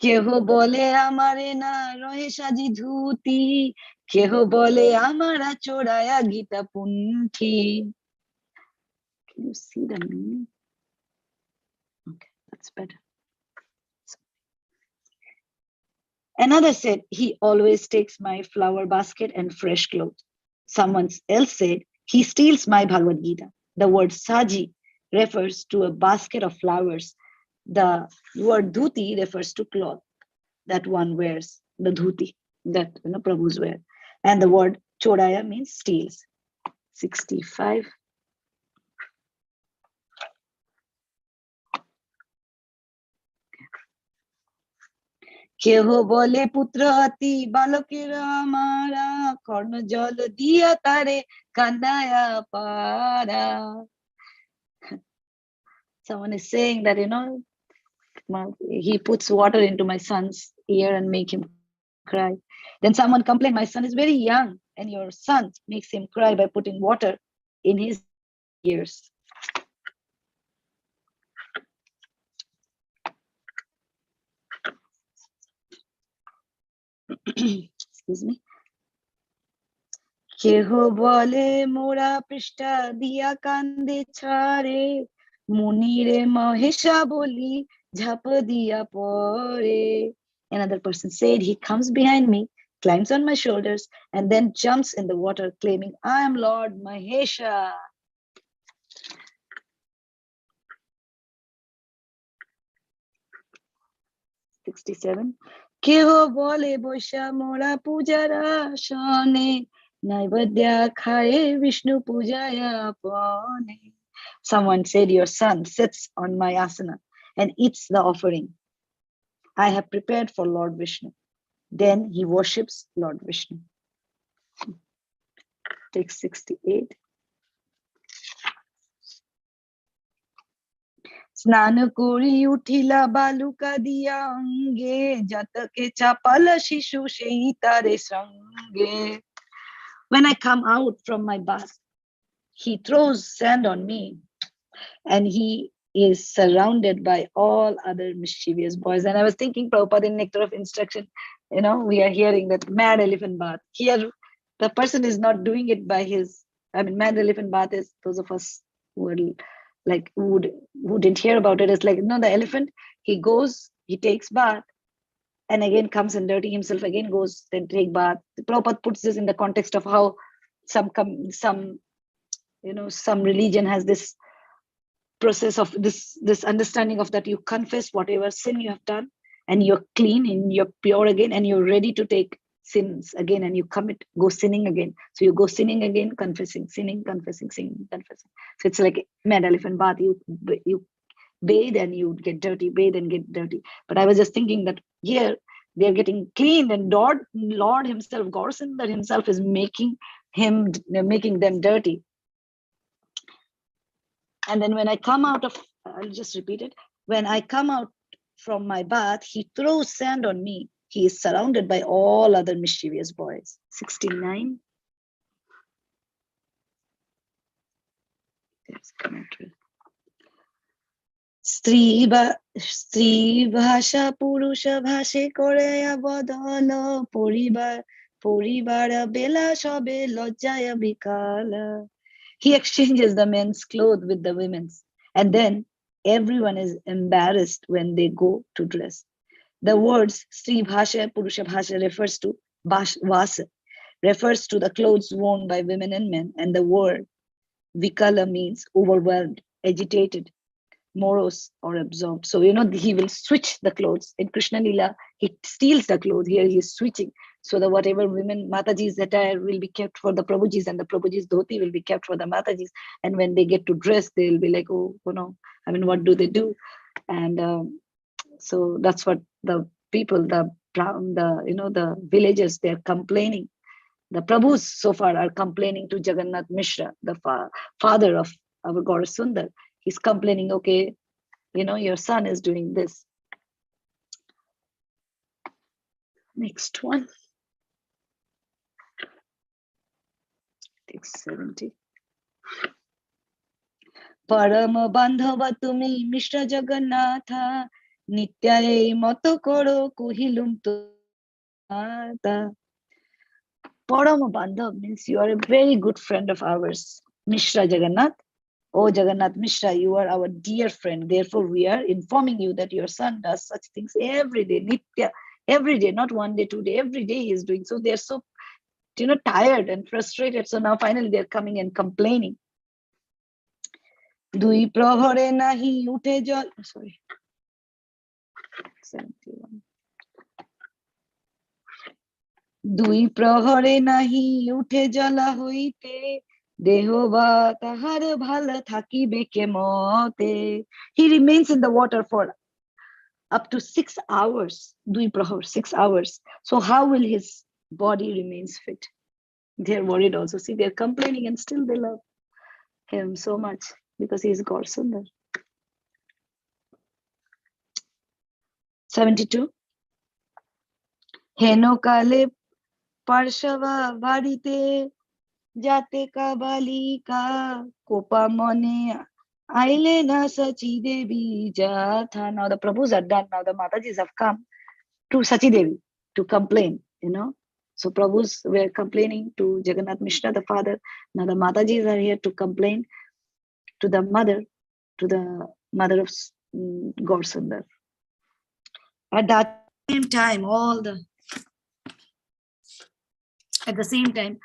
কেহ বলে আমারে না রহে সাজি ধুতি, কেহ বলে আমারা চোরায়া Gita পুন্থি. Can you see the meaning? Okay, that's better. Another said he always takes my flower basket and fresh clothes. Someone else said he steals my Bhagavad Gita. The word saji refers to a basket of flowers. The word dhuti refers to cloth that one wears, the dhuti that Prabhus wear. And the word choraya means steals. 65. কেহ বলে পুত্র হাতি বালকের আমারা কর্ণ জল দিয়া তারে কান্দায়া পারা. Someone is saying that he puts water into my son's ear and make him cry. Then someone complained, my son is very young and your son makes him cry by putting water in his ears. Excuse me. কেহ বলে মোরা পৃষ্ঠা দিয়া কান্দে ছাড়ে মুনিরে মহেশা বলি ঝাপ দিয়া পরে. Another person said he comes behind me, climbs on my shoulders, and then jumps in the water claiming, I am Lord Mahesha. কেহ বলে বৈশা মোরা পূজার আসনে নৈবেদ্য খায়ে বিষ্ণু পূজায়া পনে. Someone said your son sits on my asana and eats the offering I have prepared for Lord Vishnu. Then he worships Lord Vishnu. Take 68. স্নান করি উঠিলা বালুকা দিয়া অঙ্গে জাতকে চাপালা শিশু সেই তারে সঙ্গে. When I come out from my bath, he throws sand on me and he is surrounded by all other mischievous boys. And I was thinking, Prabhupada, in Nectar of Instruction, we are hearing that mad elephant bath. Here, the person is not doing it by his, mad elephant bath is those of us who are like, who didn't hear about it. It's like, the elephant, he goes, he takes bath, and again comes and dirty himself, again goes, then take bath. Prabhupada puts this in the context of how some religion has this process of this understanding of that you confess whatever sin you have done, and you're clean and you're pure again, and you're ready to take sins again, and you go sinning again. So you go sinning again, confessing, sinning, confessing, sinning, confessing. So it's like mad elephant bath. You bathe and you get dirty, bathe and get dirty. But I was just thinking that here they're getting cleaned, and Lord himself, Gaurasundar himself, is making them dirty. And then when I come out of, I'll just repeat it. When I come out from my bath, he throws sand on me. He is surrounded by all other mischievous boys. 69. There's commentary. Stri bhasha purusha bhashe koreya bodala poribara bela shobe lojjaya bikala. He exchanges the men's clothes with the women's, and then everyone is embarrassed when they go to dress. The words Stri Bhasha, Purusha Bhasha refers to Vasa, refers to the clothes worn by women and men, and the word Vikala means overwhelmed, agitated, morose, or absorbed. So, he will switch the clothes. In Krishna Lila, he steals the clothes. Here he is switching. So that whatever women, Mataji's attire will be kept for the Prabhujis, and the Prabhuji's dhoti will be kept for the Matajis. And when they get to dress, they'll be like, oh, what do they do? And so that's what the people, the villagers, they're complaining. The Prabhus so far are complaining to Jagannath Mishra, the father of our Gaurasundar. He's complaining, okay, your son is doing this. Next one. Take 70. Parama bandhava tumi Mishra Jagannatha Nityaye moto koro kuhilum tumata. Parama bandhav means you are a very good friend of ours, Mishra Jagannath. Oh Jagannath Mishra, you are our dear friend. Therefore, we are informing you that your son does such things every day, Nitya, every day, not one day, 2 days, every day he is doing. So they're so, tired and frustrated. So now finally they're coming and complaining. Dui prohore nahi ute jal. Sorry. 71. Dui prohore nahi ute jala hoite. Dehova tahar bhala thakibe kemote. He remains in the water for up to 6 hours. Dui prahar, 6 hours. So how will his body remains fit? They're worried also. See, they're complaining and still they love him so much because he's Gaurasundar. 72. Heno kale parshava varite jate kabali ka kopa mone aile na sachi devi jatha. Now the Prabhus are done. Now the Matajis have come to Sachi Devi to complain, So Prabhus were complaining to Jagannath Mishra, the father. Now the Matajis are here to complain to the mother of Gaurasundar. At that same time, at the same time,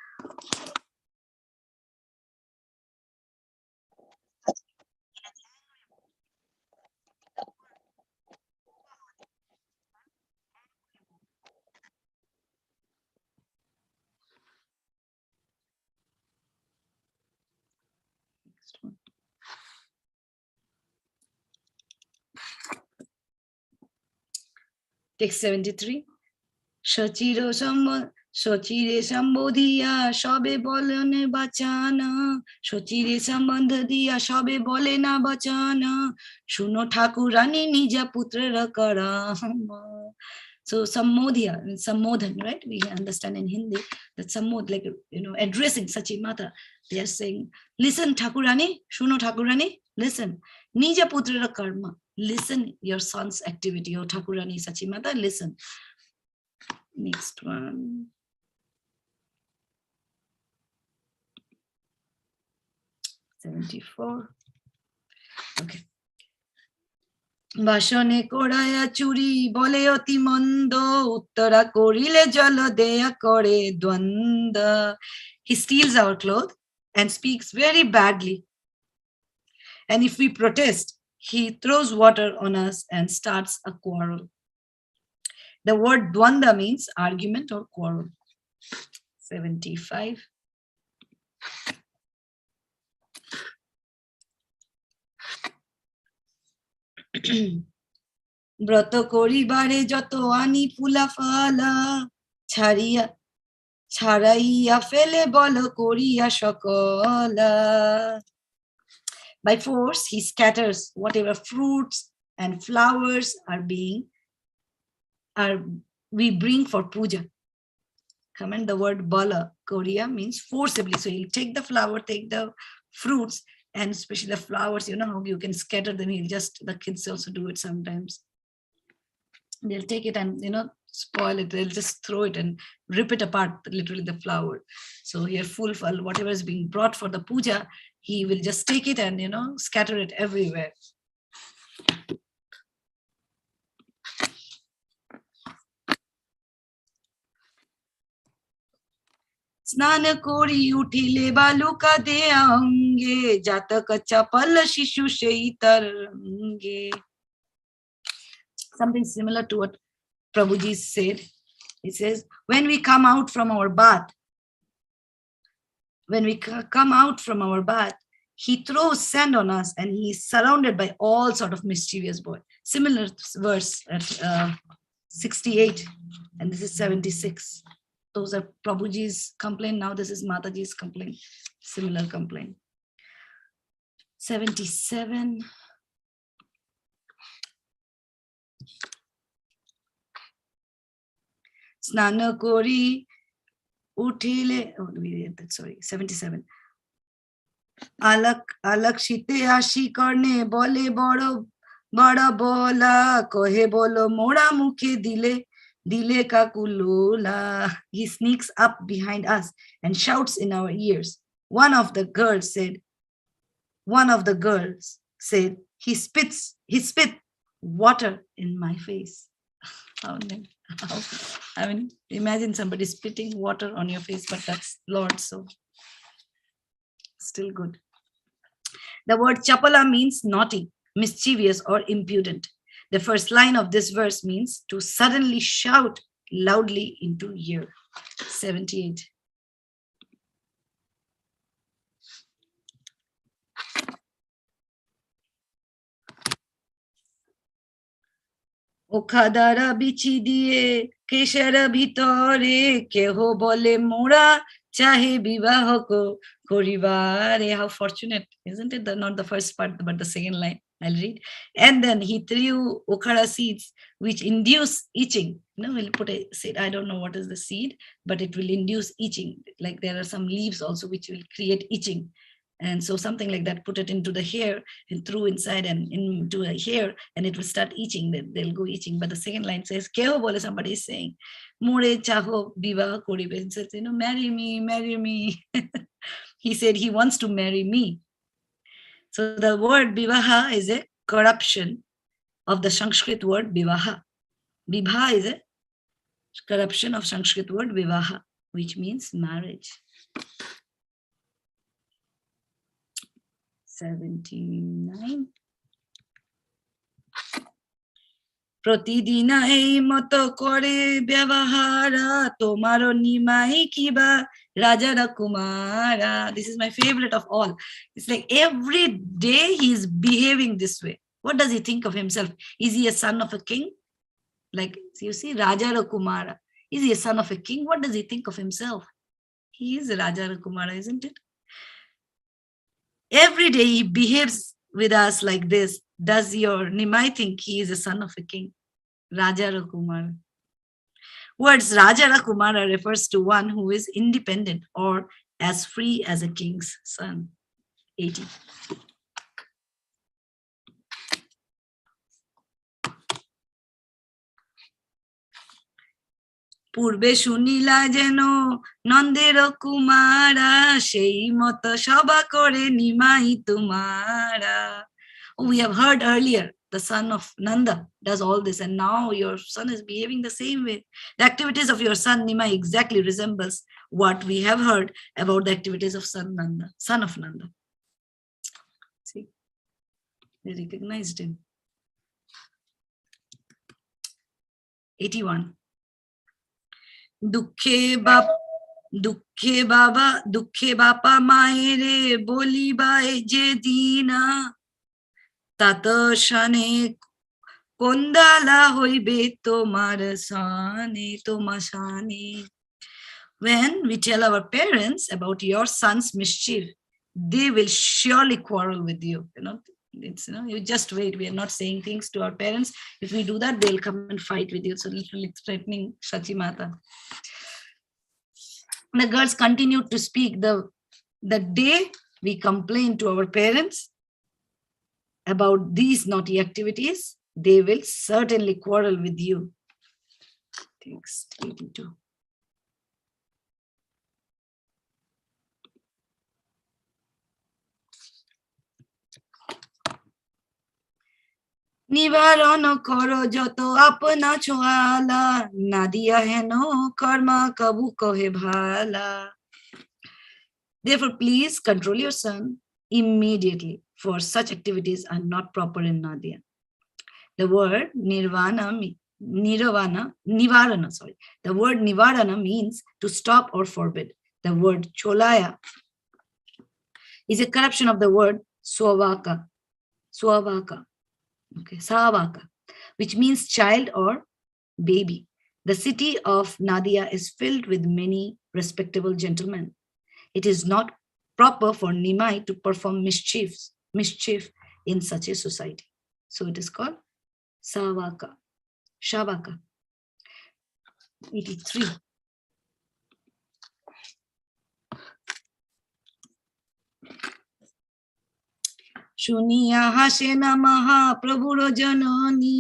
text 73. Shachire sambodhiya shabe bolene bachana. Shachire sambandh diya shabe bolena bachana. Shuno Thakurani nija putra karama. So Sammodhan, right? We understand in Hindi that Sammod, like, addressing Sachi Mata. They are saying, listen, Thakurani, Shuno Thakurani, Listen. Nija putrara karma. Listen your son's activity. Oh, Thakurani Sachimata, listen. Next one. 74. Okay. বাসনে কোড়ায়া চুরি বলে অতি মন্দ উত্তরা করিলে জল দেয়া করে দ্বন্দ্ব. He steals our clothes and speaks very badly. And if we protest, he throws water on us and starts a quarrel. The word dwanda means argument or quarrel. 75. ব্রত করিবারে যত আনি ফুলা ফালা ছাড়াইয়া ফেলে বল করিয়া সকলা. By force, he scatters whatever fruits and flowers we bring for puja. Comment the word bala, Korea, means forcibly. So he'll take the flower, take the fruits, and especially the flowers, you know how you can scatter them. The kids also do it sometimes. They'll take it and, spoil it. They'll just throw it and rip it apart, literally the flower. So here, whatever is being brought for the puja, he will just take it and, scatter it everywhere. স্নান করি উঠিলে বালুকা দে অঙ্গে জাতক চপল শিশু সেই তরঙ্গে. Something similar to what Prabhuji said. He says, when we come out from our bath, he throws sand on us and he is surrounded by all sort of mischievous boys. Similar verse at 68, and this is 76. Those are Prabhuji's complaint. Now this is Mataji's complaint. Similar complaint. 77. Snana kori uthile. Oh, we read that. Sorry, 77. Alak shite ashi karne bole bada bola kohe bolo mora mukhe dile kakulola. He sneaks up behind us and shouts in our ears. One of the girls said, he spit water in my face. I mean, imagine somebody spitting water on your face, but that's Lord, so still good. The word chapala means naughty, mischievous, or impudent. The first line of this verse means to suddenly shout loudly into ear. 78. ওখাদারা বিচি দিয়ে কেশর ভিতরে কেহ বলে মোরা চাহে বিবাহ করিবারে. How fortunate, isn't it? Not the first part, but the second line. I'll read. And then he threw okhara seeds which induce itching. We'll put a seed. I don't know what is the seed, but it will induce itching. Like there are some leaves also which will create itching. And so something like that, put it into the hair and threw inside and into the hair, and it will start itching. They'll go itching. But the second line says, Keho bole, somebody is saying, More chaho bivaha koribe. He says, marry me. He said he wants to marry me. So the word bivaha is a corruption of the Sanskrit word bivaha. Vibha is a corruption of Sanskrit word vivaha, which means marriage. 79. প্রতিদিন এই মতো করে ব্যবহারা তোমারও নিমাই কিবা রাজারা Kumara. This is my favorite of all. It's like every day he is behaving this way. What does he think of himself? Is he a son of a king? Like, you see, Rajara Kumara. Is he a son of a king? What does he think of himself? He is a Rajara Kumara, isn't it? Every day he behaves with us like this. Does your Nimai think he is a son of a king? Rajara Kumara. Words Rajara Kumara refers to one who is independent or as free as a king's son. 80. পূর্বে শুনিলা যেন নন্দের কুমারা সেই মত সভা করে নিমাই তোমারা. We have heard earlier the son of Nanda does all this, and now your son is behaving the same way. The activities of your son Nimai exactly resembles what we have heard about the activities of son of Nanda. See, they recognized him. 81. দুঃখে বাপা মায়েরে বলিবাই যে দিনা তাত শানে কন্দালা হইবে তোমার শানে. When we tell our parents about your son's mischief, they will surely quarrel with you. You just wait. We are not saying things to our parents. If we do that, they'll come and fight with you. So literally threatening Sachi Mata. The girls continued to speak. The day we complain to our parents about these naughty activities, they will certainly quarrel with you. Text 82. নিবারণ করো যত আপনা ছোয়ালা না দিয়া হেন কর্মা কবু কহে ভালা. Therefore, please control your son immediately, for such activities are not proper in Nadia. The word nivarana means to stop or forbid. The word cholaya is a corruption of the word swavaka, okay, savaka, which means child or baby. The city of Nadia is filled with many respectable gentlemen. It is not proper for Nimai to perform mischief in such a society. So it is called Shavaka. 83. শুনিয়া হাসে না মহাপ্রভুর জননী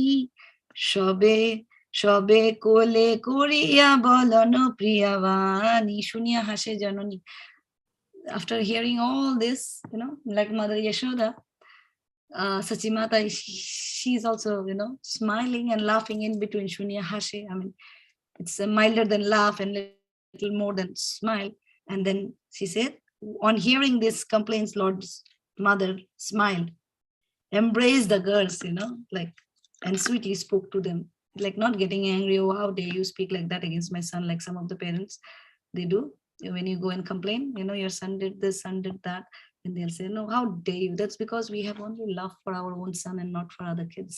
সবে কোলে করিয়া বলন প্রিয়াবাণী. শুনিয়া হাসে জননী. After hearing all this, like Mother Yashoda, Sachi Mata, she's also, smiling and laughing in between. Shunya hashe. I mean, it's milder than laugh and little more than smile. And then she said, on hearing this complaints, Lord's mother smiled, embraced the girls, and sweetly spoke to them, like not getting angry. Oh, how dare you speak like that against my son, like some of the parents, they do. When you go and complain, your son did this, son did that, and they'll say, no, how dare you? That's because we have only love for our own son and not for other kids.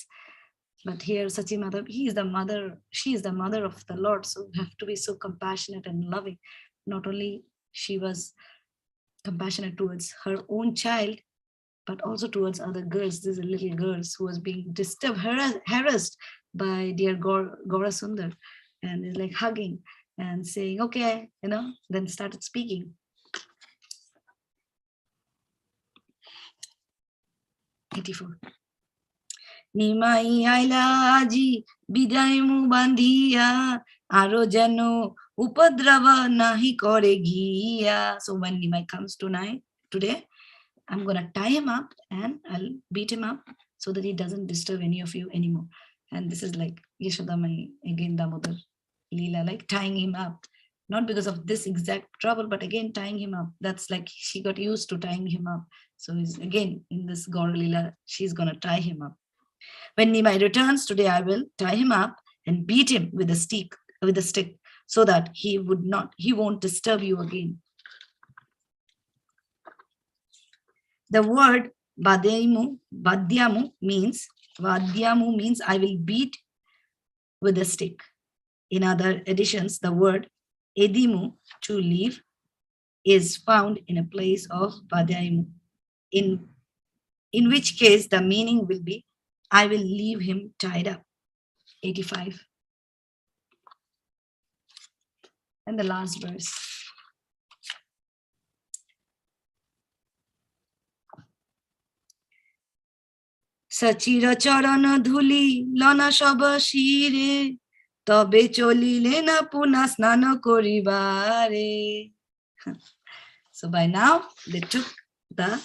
But here, Sachi Mata, she is the mother of the Lord, so we have to be so compassionate and loving. Not only she was compassionate towards her own child, but also towards other girls. These are little girls who was being disturbed, harassed by dear Gaura Sundar, and is like hugging and saying, okay, then started speaking. 84. Nimai আইলা আজি বিদায় মু বান্ধিয়া আরো যেন উপদ্রব নাহি করে ঘিয়া. So when Nimai comes today, I'm gonna tie him up and I'll beat him up so that he doesn't disturb any of you anymore. And this is like Yashoda Mai, again Damodar Leela, like tying him up, not because of this exact trouble, but again tying him up. That's like she got used to tying him up. So he's again in this Gaura Leela, she's gonna tie him up. When Nimai returns today, I will tie him up and beat him with a stick, so that he won't disturb you again. The word vadyamu means I will beat with a stick. In other editions, the word edimu, to leave, is found in a place of vadyamu, in which case the meaning will be I will leave him tied up. 85. And the last verse. Sachira charana dhuli lana shaba shire tobe cholile na puna snano koribare. So by now, they took the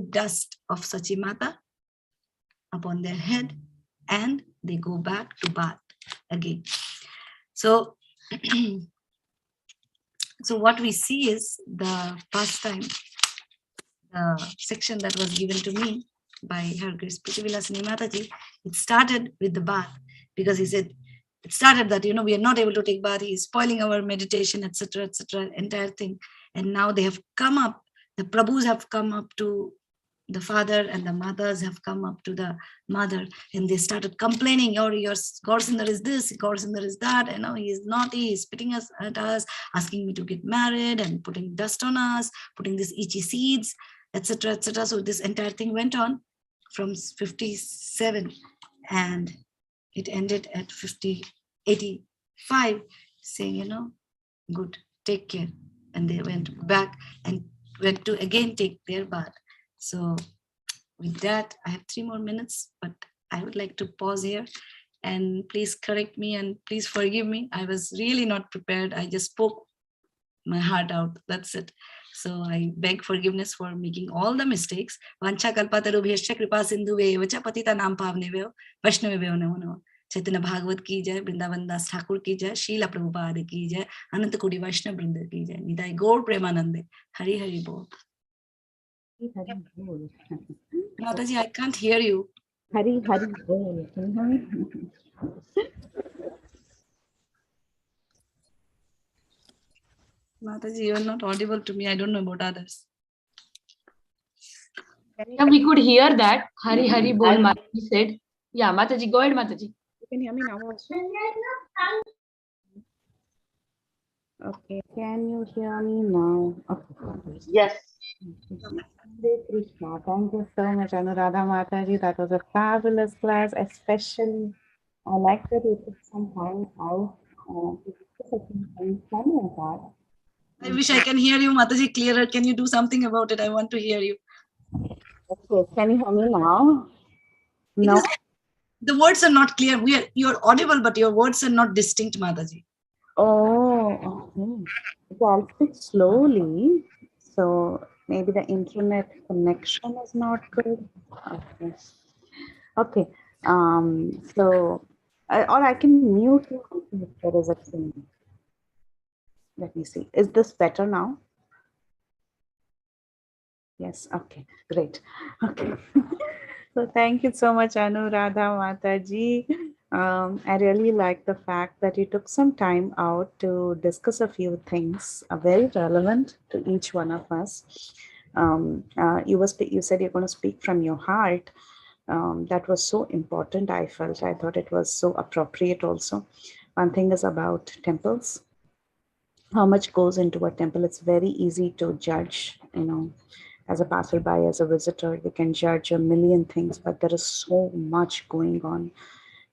dust of Sachimata upon their head and they go back to bath again. So, so what we see is the first time, the section that was given to me by Her Grace Prithvilasani Mataji, it started with the bath, because he said, it started that, we are not able to take bath, he's spoiling our meditation, etc., entire thing. And now they have come up, the Prabhus have come up to the father and the mothers have come up to the mother, and they started complaining, your Gaurasundar is this, Gaurasundar is that, he is naughty, he's spitting at us, asking me to get married and putting dust on us, putting these itchy seeds, etc., So this entire thing went on from 57 and it ended at 85, saying, good, take care. And they went back and went to again take their bath. So with that, I have 3 more minutes, but I would like to pause here and please correct me and please forgive me. I was really not prepared. I just spoke my heart out. That's it. So I beg forgiveness for making all the mistakes. Vancha kalpatarubhyascha kripa sindhuve vacha patita nam pavnevyo vaishnavevyo namo namo. Chaitanya Bhagavata ki jai, Vrindavan Das Thakur ki jai, Srila Prabhupada ki jai, Ananta Kodi Vaishnav Vrinda ki jai, Nidai Gaur Premanande, Hari Hari Bol. Mataji, I can't hear you. Hari Hari Bol. Can you hear me? Mataji, you are not audible to me. I don't know about others. Yeah, we could hear that. Hari Hari Bol, Mataji said. Yeah, Mataji, go ahead, Mataji. You can hear me now also? Okay, can you hear me now? Okay. Yes. Hare Krishna. Thank you so much, Anuradha Mataji. That was a fabulous class, especially I like that you took some time out to that. I wish I can hear you, Mataji, clearer. Can you do something about it? I want to hear you. Okay, can you hear me now? No. The words are not clear. You're audible, but your words are not distinct, Mataji. Oh, okay. So I'll speak slowly. So maybe the internet connection is not good. Okay. Okay. So, or I can mute you if there is a thing. Let me see. Is this better now? Yes. Okay. Great. Okay. So thank you so much, Anuradha Mataji. I really like the fact that you took some time out to discuss a few things very relevant to each one of us. You said you're going to speak from your heart. That was so important, I felt. I thought it was so appropriate also. One thing is about temples. How much goes into a temple? It's very easy to judge, as a passerby, as a visitor, we can judge a million things, but there is so much going on.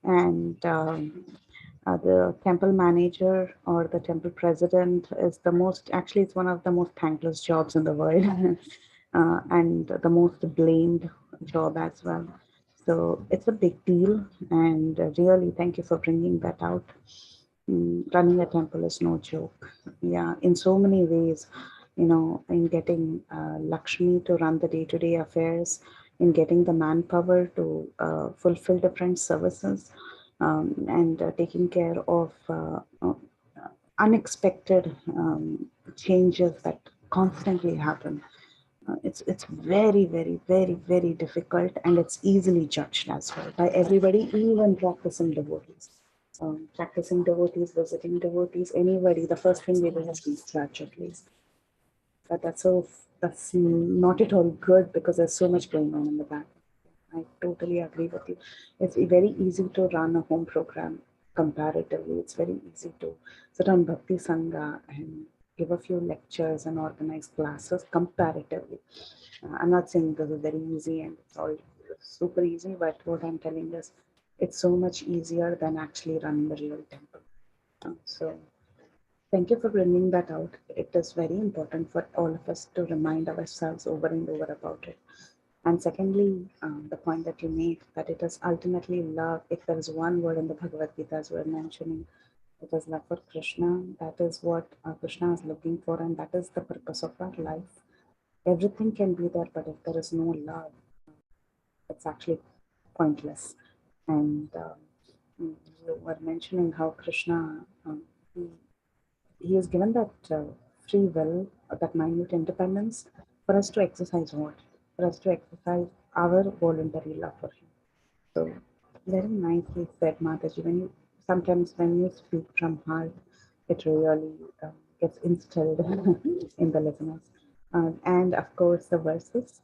And the temple manager or the temple president is it's one of the most thankless jobs in the world and the most blamed job as well. So it's a big deal. And really, thank you for bringing that out. Running a temple is no joke. Yeah, in so many ways, in getting Lakshmi to run the day-to-day affairs, in getting the manpower to fulfill different services, and taking care of unexpected changes that constantly happen. It's very, very, very, very difficult, and it's easily judged as well by everybody, even practicing devotees. Practicing devotees, visiting devotees, anybody, the first thing they do is be judged at least. But that's not at all good, because there's so much going on in the back. I totally agree with you. It's very easy to run a home program comparatively. It's very easy to sit on Bhakti Sangha and give a few lectures and organize classes comparatively. I'm not saying this is very easy and it's all super easy, but what I'm telling is it's so much easier than actually running a real temple. So thank you for bringing that out. It is very important for all of us to remind ourselves over and over about it. And secondly, the point that you made, that it is ultimately love. If there is one word in the Bhagavad Gita as we're mentioning, it is love for Krishna. That is what Krishna is looking for, and that is the purpose of our life. Everything can be there, but if there is no love, it's actually pointless. And you were mentioning how Krishna, he has given that free will, that minute independence, for us to exercise what? For us to exercise our voluntary love for him. So very nicely said, Mataji. Sometimes when you speak from heart, it really gets instilled in the listeners. And of course, the verses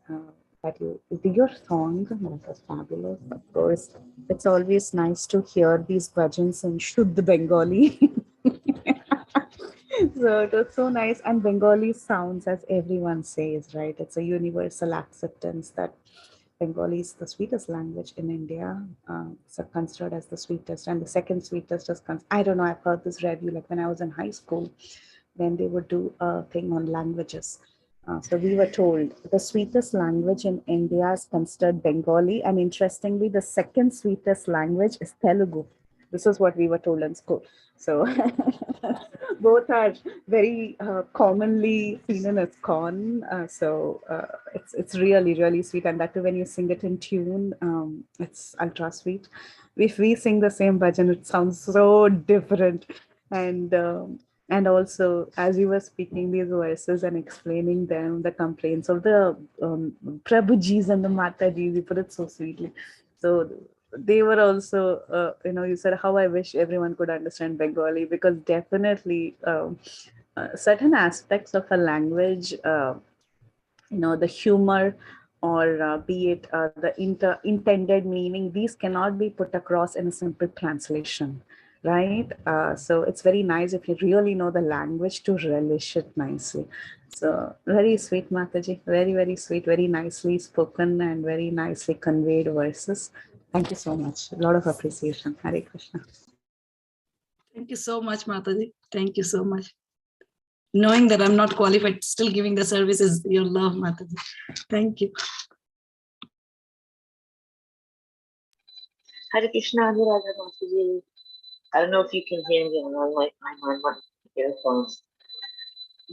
that your song, that was fabulous. Of course, it's always nice to hear these bhajans in Shuddh Bengali. So it was so nice. And Bengali sounds, as everyone says, right? It's a universal acceptance that Bengali is the sweetest language in India. So considered as the sweetest, and the second sweetest is I don't know. I've heard this review like when I was in high school, when they would do a thing on languages. So we were told the sweetest language in India is considered Bengali, and interestingly, the second sweetest language is Telugu. This is what we were told in school. So both are very commonly seen in ISKCON. It's really, really sweet. And that too, when you sing it in tune, it's ultra sweet. If we sing the same bhajan, it sounds so different. And also, as you were speaking these verses and explaining them, the complaints of the Prabhujis and the Matajis, you put it so sweetly. So they were also, you said how I wish everyone could understand Bengali, because definitely certain aspects of a language, the humor, or be it the intended meaning, these cannot be put across in a simple translation, right? So it's very nice if you really know the language to relish it nicely. So very sweet, Mataji, very, very sweet, very nicely spoken and very nicely conveyed verses. Thank you so much. A lot of appreciation. Hare Krishna. Thank you so much, Mataji. Thank you so much. Knowing that I'm not qualified, still giving the service is your love, Mataji. Thank you. Hare Krishna, Anuradha Mataji. I don't know if you can hear me. I'm on my earphones.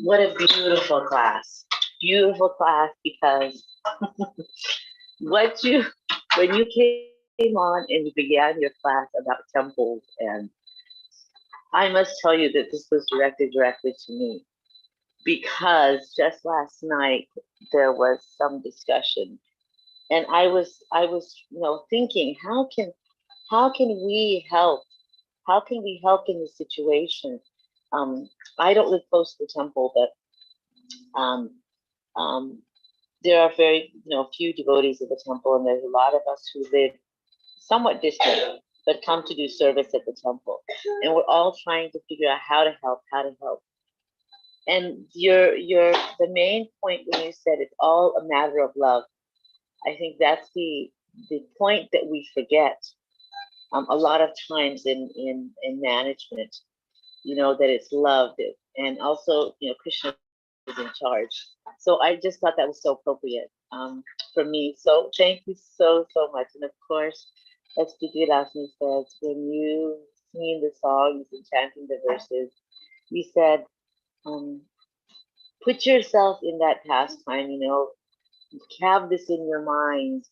What a beautiful class. Beautiful class, because when you came on and you began your class about temples, and I must tell you that this was directed directly to me, because just last night there was some discussion, and I was thinking, how can we help? How can we help in this situation? I don't live close to the temple, but there are very few devotees of the temple, and there's a lot of us who live somewhat distant but come to do service at the temple, and we're all trying to figure out how to help. And the main point when you said it's all a matter of love, I think that's the point that we forget a lot of times in management, that it's love, and also Krishna is in charge. So I just thought that was so appropriate for me. So thank you so much. And of course, as Vidyadasini says, when you sing the songs and chanting the verses, you said, put yourself in that pastime, have this in your mind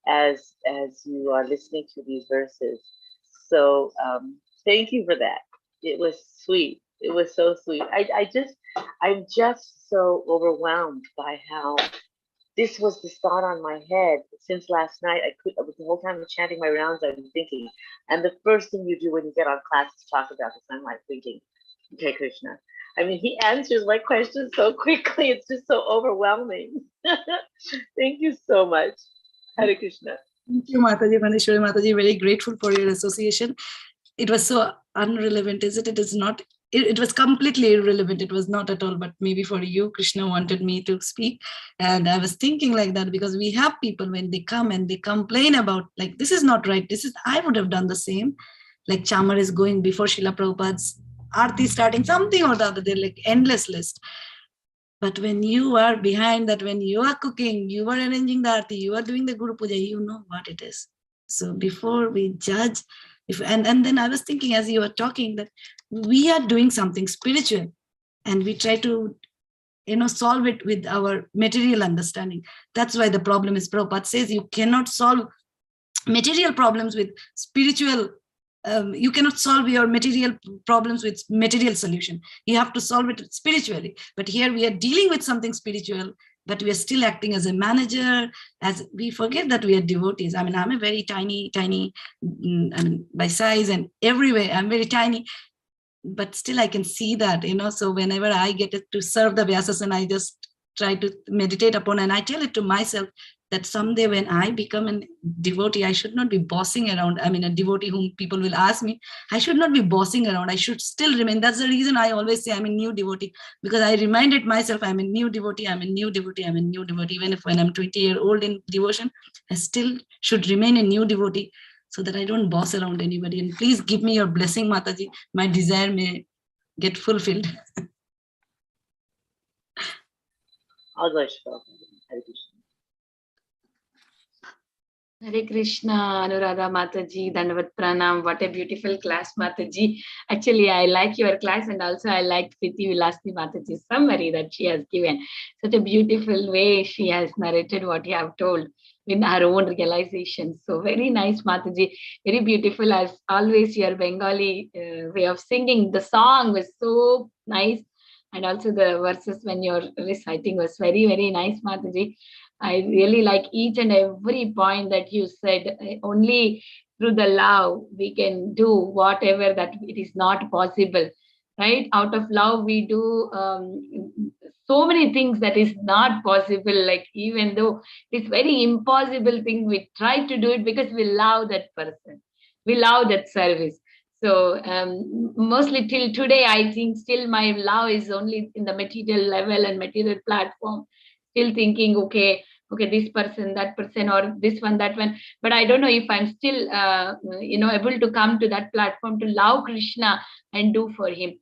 as you are listening to these verses. So thank you for that. It was sweet. It was so sweet. I'm just so overwhelmed by how this was the thought on my head since last night. The whole time I'm chanting my rounds, I was thinking. And the first thing you do when you get on class is talk about this. I'm like thinking, okay, Krishna. I mean, he answers my questions so quickly. It's just so overwhelming. Thank you so much. Hare Krishna. Thank you, Mataji, Manishwari Mataji. Very grateful for your association. It was so unrelevant, is it? It is not. It was completely irrelevant. It was not at all. But maybe for you, Krishna wanted me to speak, and I was thinking like that, because we have people when they come and they complain about like, this is not right. I would have done the same. Like Chamar is going before Srila Prabhupada's Aarti starting, something or the other. They're like endless list. But when you are behind that, when you are cooking, you are arranging the arti, you are doing the Guru Puja, you know what it is. So before we judge, and then I was thinking as you were talking that we are doing something spiritual and we try to solve it with our material understanding. That's why the problem is, Prabhupada says you cannot solve material problems with spiritual. You cannot solve your material problems with material solution. You have to solve it spiritually. But here we are dealing with something spiritual, but we are still acting as a manager, as we forget that we are devotees. I mean, I'm a very tiny, by size and everywhere, I'm very tiny, but still I can see that, so whenever I get to serve the Vyasas, and I just try to meditate upon, and I tell it to myself that someday when I become a devotee, I should not be bossing around. I mean, a devotee whom people will ask me, I should not be bossing around. I should still remain. That's the reason I always say I'm a new devotee, because I reminded myself I'm a new devotee, I'm a new devotee, I'm a new devotee. Even if when I'm 20-year-old in devotion, I still should remain a new devotee, so that I don't boss around anybody. And please give me your blessing, Mataji. My desire may get fulfilled. All worship. Hare Krishna, Anuradha Mataji, Dandavat Pranam. What a beautiful class, Mataji. Actually, I like your class, and also I liked Priti Vilasni Mataji's summary that she has given. Such a beautiful way she has narrated what you have told in her own realization. So very nice, Mataji. Very beautiful. As always, your Bengali way of singing. The song was so nice. And also the verses when you're reciting was very, very nice, Mataji. I really like each and every point that you said. Only through the love we can do whatever that it is not possible, right? Out of love we do so many things that is not possible. Like even though it's very impossible thing, we try to do it because we love that person, we love that service. So mostly till today, I think still my love is only in the material level and material platform. Still thinking, okay, this person, that person, or this one, that one. But I don't know if I'm still, able to come to that platform to love Krishna and do for him.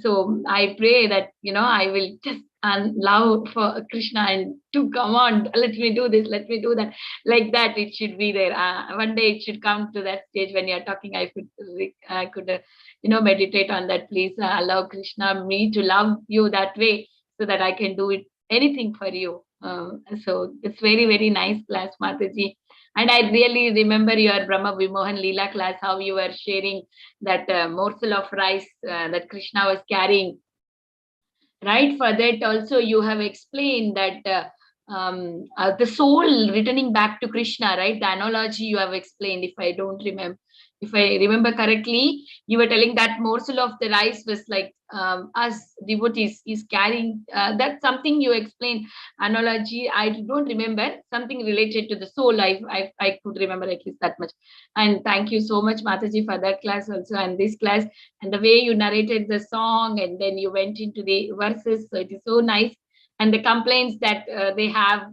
So I pray that, I will just love for Krishna and to come on, let me do this, let me do that. Like that, it should be there. One day it should come to that stage when you're talking. I could meditate on that. Please allow Krishna me to love you that way, so that I can do it anything for you. So it's very, very nice class, Mataji. And I really remember your Brahma Vimohan Leela class, how you were sharing that morsel of rice that Krishna was carrying. Right? For that also you have explained that the soul returning back to Krishna, right? The analogy you have explained, if I remember correctly, you were telling that morsel of the rice was like us devotees is carrying. That's something you explained, analogy. I don't remember, something related to the soul. I could remember at least that much. And thank you so much, Mataji, for that class also, and this class, and the way you narrated the song, and then you went into the verses. So it is so nice. And the complaints that they have,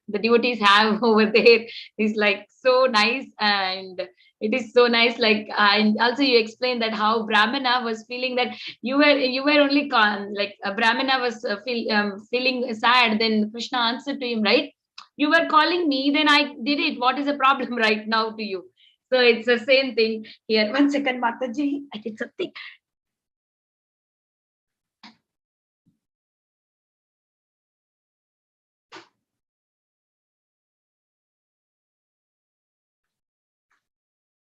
the devotees have over there is like so nice. And it is so nice. Like, and also you explained that how Brahmana was feeling that you were only like Brahmana was feeling sad. Then Krishna answered to him, right? You were calling me, then I did it. What is the problem right now to you? So it's the same thing here. 1 second, Mataji, I did something.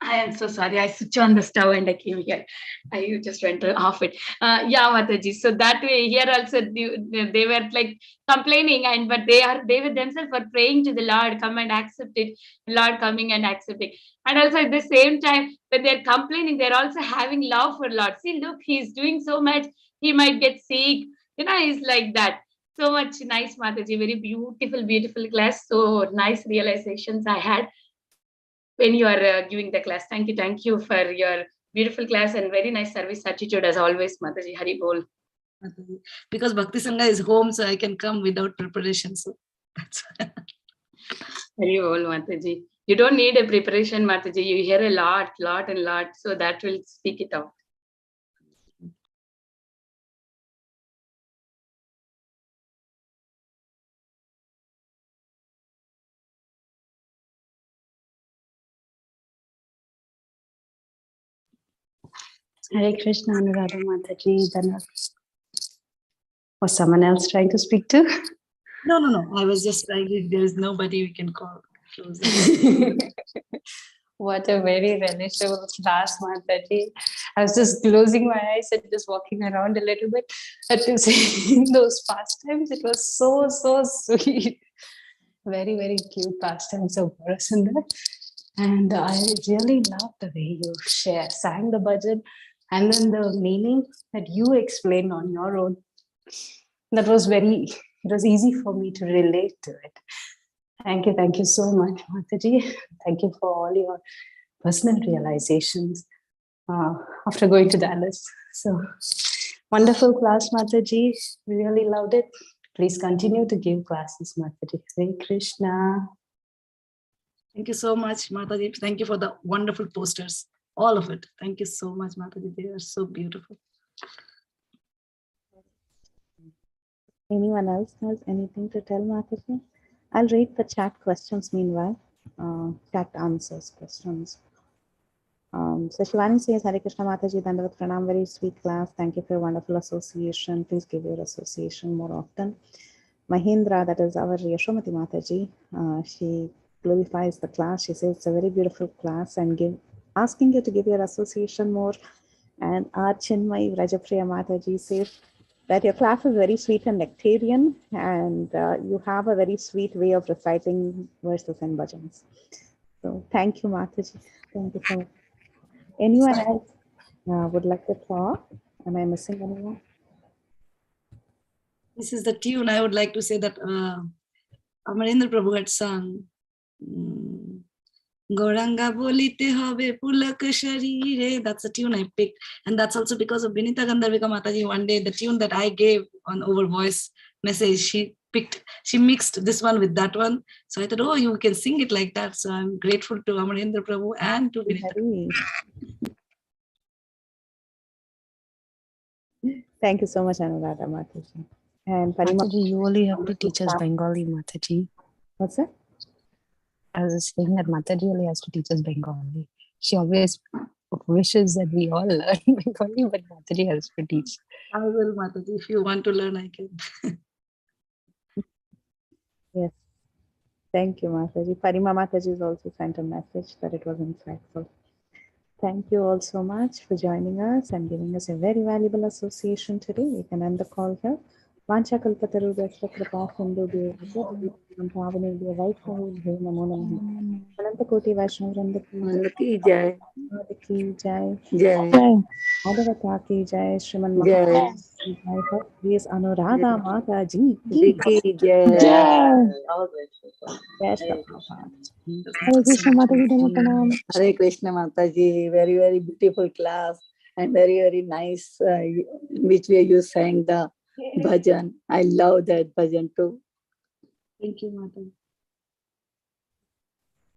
I am so sorry. I switched on the stove and I came here. I just went off it. Yeah, Mataji. So that way here also they were like complaining, but they were themselves were praying to the Lord, come and accept it. Lord coming and accepting. And also at the same time, when they're complaining, they're also having love for Lord. See, look, he's doing so much. He might get sick. He's like that. So much nice, Mataji. Very beautiful, beautiful class. So nice realizations I had when you are giving the class. Thank you for your beautiful class and very nice service attitude as always, Mataji. Hari Bol. Because Bhakti Sangha is home, so I can come without preparation. So that's Hari Bol, Mataji. You don't need a preparation, Mataji. You hear a lot. So that will speak it out. Hare Krishna, Anuradha Mataji. Was someone else trying to speak to? No. I was just like, if there is nobody we can call. What a very relishable class, Mataji. I was just closing my eyes and just walking around a little bit to see those pastimes. It was so sweet. Very, very cute pastimes of Sundar. And I really loved the way you sang the bhajan, and then the meaning that you explained on your own. It was easy for me to relate to it. Thank you so much, Mataji. Thank you for all your personal realizations after going to Dallas. So, wonderful class, Mataji. Really loved it. Please continue to give classes, Mataji. Hare Krishna. Thank you so much, Mataji. Thank you for the wonderful posters. All of it. Thank you so much, Mataji. They are so beautiful. Anyone else has anything to tell Mataji? I'll read the chat questions meanwhile. Chat answers questions. So Shivani says, Hare Krishna Mataji, Dandavat Pranam, very sweet class. Thank you for your wonderful association. Please give your association more often. Mahindra, that is our Yashomati Mataji, she glorifies the class. She says it's a very beautiful class and asking you to give your association more. And our Chinmay Rajapriya Mataji says that your class is very sweet and nectarian, and you have a very sweet way of reciting verses and bhajans. So thank you, Mataji. Thank you so much. Anyone else would like to talk? Am I missing anyone? This is the tune. I would like to say that Amarendra Prabhu had sung. Goranga bolite hobe pulak sharire. That's the tune I picked. And that's also because of Vinita Gandharvika Mataji. One day, the tune that I gave on over voice message, she mixed this one with that one. So I thought, oh, you can sing it like that. So I'm grateful to Amarendra Prabhu and to Vinita. Thank you so much, Anuradha Mataji. And Mataji, you only have to teach us Bengali, Mataji. What's that? I was saying that Mataji only has to teach us Bengali. She always wishes that we all learn Bengali, but Mataji has to teach. I will, Mataji. If you want to learn, I can. Yes. Thank you, Mataji. Parima Mataji has also sent a message that it was insightful. Thank you all so much for joining us and giving us a very valuable association today. We can end the call here. Vancha kalpataru dasya kripa sindhu devya Bhavani devya vaishnavi bhe namo namaha. Ananta koti vaishnavranda ki jai. Ki jai. Jai. Bhagavata ki jai. Shriman Jai. Maharaj. Please Anuradha Mataji Ki jai. Hare Krishna Mataji, Hare Krishna Mataji, very, very beautiful class and very, very nice, which way you sang the bhajan. I love that bhajan too. Thank you, Mataji.